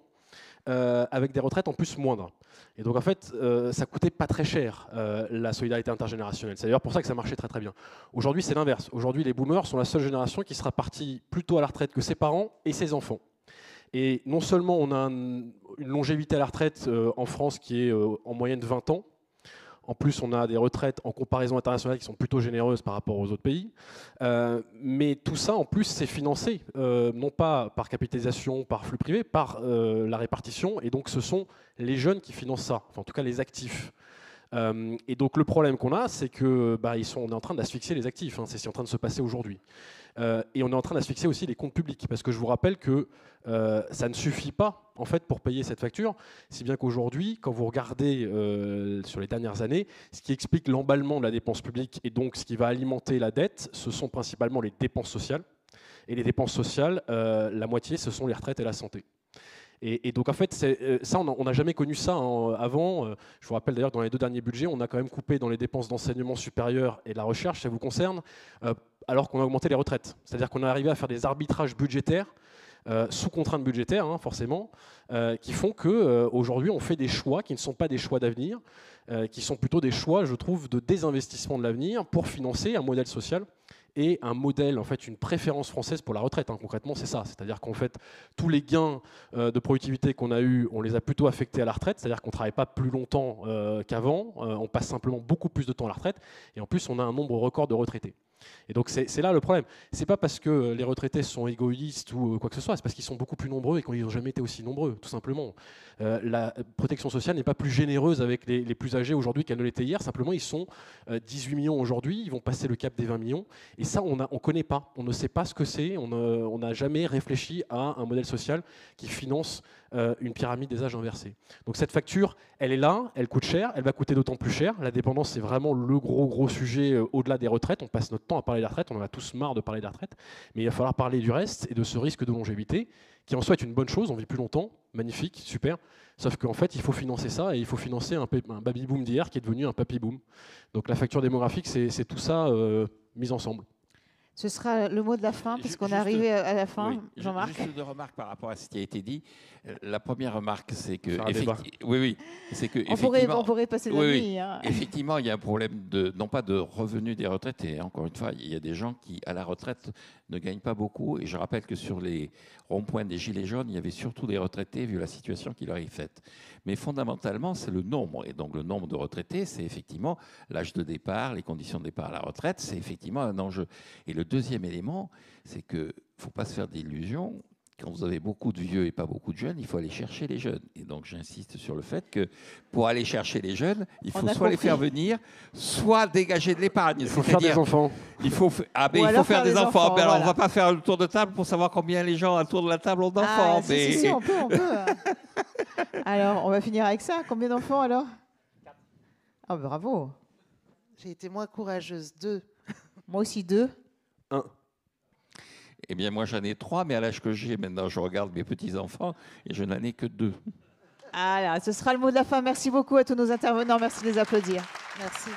Speaker 3: avec des retraites en plus moindres. Et donc en fait, ça coûtait pas très cher, la solidarité intergénérationnelle. C'est d'ailleurs pour ça que ça marchait très très bien. Aujourd'hui, c'est l'inverse. Aujourd'hui, les boomers sont la seule génération qui sera partie plus tôt à la retraite que ses parents et ses enfants. Et non seulement on a une longévité à la retraite en France qui est en moyenne de 20 ans, en plus on a des retraites en comparaison internationale qui sont plutôt généreuses par rapport aux autres pays, mais tout ça en plus c'est financé, non pas par capitalisation, par flux privé, par la répartition, et donc ce sont les jeunes qui financent ça, enfin, en tout cas les actifs. Et donc le problème qu'on a, c'est que on est en train d'asphyxier les actifs, c'est ce qui est en train de se passer aujourd'hui. Et on est en train d'asphyxier aussi les comptes publics, parce que je vous rappelle que ça ne suffit pas en fait pour payer cette facture, si bien qu'aujourd'hui, quand vous regardez sur les dernières années, ce qui explique l'emballement de la dépense publique et donc ce qui va alimenter la dette, ce sont principalement les dépenses sociales. Et les dépenses sociales, la moitié, ce sont les retraites et la santé. Et donc en fait, ça, on n'a jamais connu ça avant. Je vous rappelle d'ailleurs, dans les 2 derniers budgets, on a quand même coupé dans les dépenses d'enseignement supérieur et de la recherche, ça vous concerne, alors qu'on a augmenté les retraites. C'est-à-dire qu'on est arrivé à faire des arbitrages budgétaires, sous contrainte budgétaire, forcément, qui font qu'aujourd'hui, on fait des choix qui ne sont pas des choix d'avenir, qui sont plutôt des choix, je trouve, de désinvestissement de l'avenir pour financer un modèle social et un modèle, en fait, une préférence française pour la retraite. Concrètement, c'est ça. C'est-à-dire qu'en fait, tous les gains de productivité qu'on a eus, on les a plutôt affectés à la retraite. C'est-à-dire qu'on ne travaille pas plus longtemps qu'avant. On passe simplement beaucoup plus de temps à la retraite. Et en plus, on a un nombre record de retraités. Et donc c'est là le problème. C'est pas parce que les retraités sont égoïstes ou quoi que ce soit, c'est parce qu'ils sont beaucoup plus nombreux et qu'ils n'ont jamais été aussi nombreux, tout simplement. La protection sociale n'est pas plus généreuse avec les plus âgés aujourd'hui qu'elle ne l'était hier. Simplement, ils sont 18 millions aujourd'hui, ils vont passer le cap des 20 millions. Et ça, on ne connaît pas, on ne sait pas ce que c'est, on n'a jamais réfléchi à un modèle social qui finance une pyramide des âges inversée. Donc cette facture, elle est là, elle coûte cher, elle va coûter d'autant plus cher. La dépendance, c'est vraiment le gros sujet au-delà des retraites. On passe notre temps à parler de la retraite, on en a tous marre de parler de la retraite, mais il va falloir parler du reste et de ce risque de longévité, qui en soi est une bonne chose, on vit plus longtemps, magnifique, super, sauf qu'en fait, il faut financer ça, et il faut financer un baby-boom d'hier qui est devenu un papy-boom. Donc la facture démographique, c'est tout ça mis ensemble.
Speaker 1: Ce sera le mot de la fin, puisqu'on est arrivé à la fin,
Speaker 4: oui,
Speaker 1: Jean-Marc.
Speaker 4: Juste 2 remarques par rapport à ce qui a été dit. La première remarque, c'est que... c'est que
Speaker 1: on pourrait passer la nuit.
Speaker 4: Effectivement, il y a un problème non pas de revenus des retraités. Encore une fois, il y a des gens qui, à la retraite, ne gagnent pas beaucoup. Et je rappelle que sur les ronds-points des Gilets jaunes, il y avait surtout des retraités, vu la situation qui leur est faite. Mais fondamentalement, c'est le nombre. Et donc, le nombre de retraités, c'est effectivement l'âge de départ, les conditions de départ à la retraite. C'est effectivement un enjeu. Et le deuxième élément, c'est qu'il ne faut pas se faire d'illusions. Quand vous avez beaucoup de vieux et pas beaucoup de jeunes, il faut aller chercher les jeunes. Et donc, j'insiste sur le fait que pour aller chercher les jeunes, il faut soit les faire venir, soit dégager de l'épargne.
Speaker 3: Il faut faire des enfants.
Speaker 4: Il faut faire des enfants. Mais alors, on ne va pas faire le tour de table pour savoir combien les gens autour de la table ont d'enfants.
Speaker 1: Si, on peut. Alors, on va finir avec ça. Combien d'enfants, alors? 4. Ah, bravo.
Speaker 2: J'ai été moins courageuse. 2.
Speaker 1: Moi aussi, 2.
Speaker 3: 1.
Speaker 4: Eh bien, moi, j'en ai 3, mais à l'âge que j'ai maintenant, je regarde mes petits-enfants et je n'en ai que 2.
Speaker 1: Alors, ce sera le mot de la fin. Merci beaucoup à tous nos intervenants. Merci de les applaudir.
Speaker 2: Merci.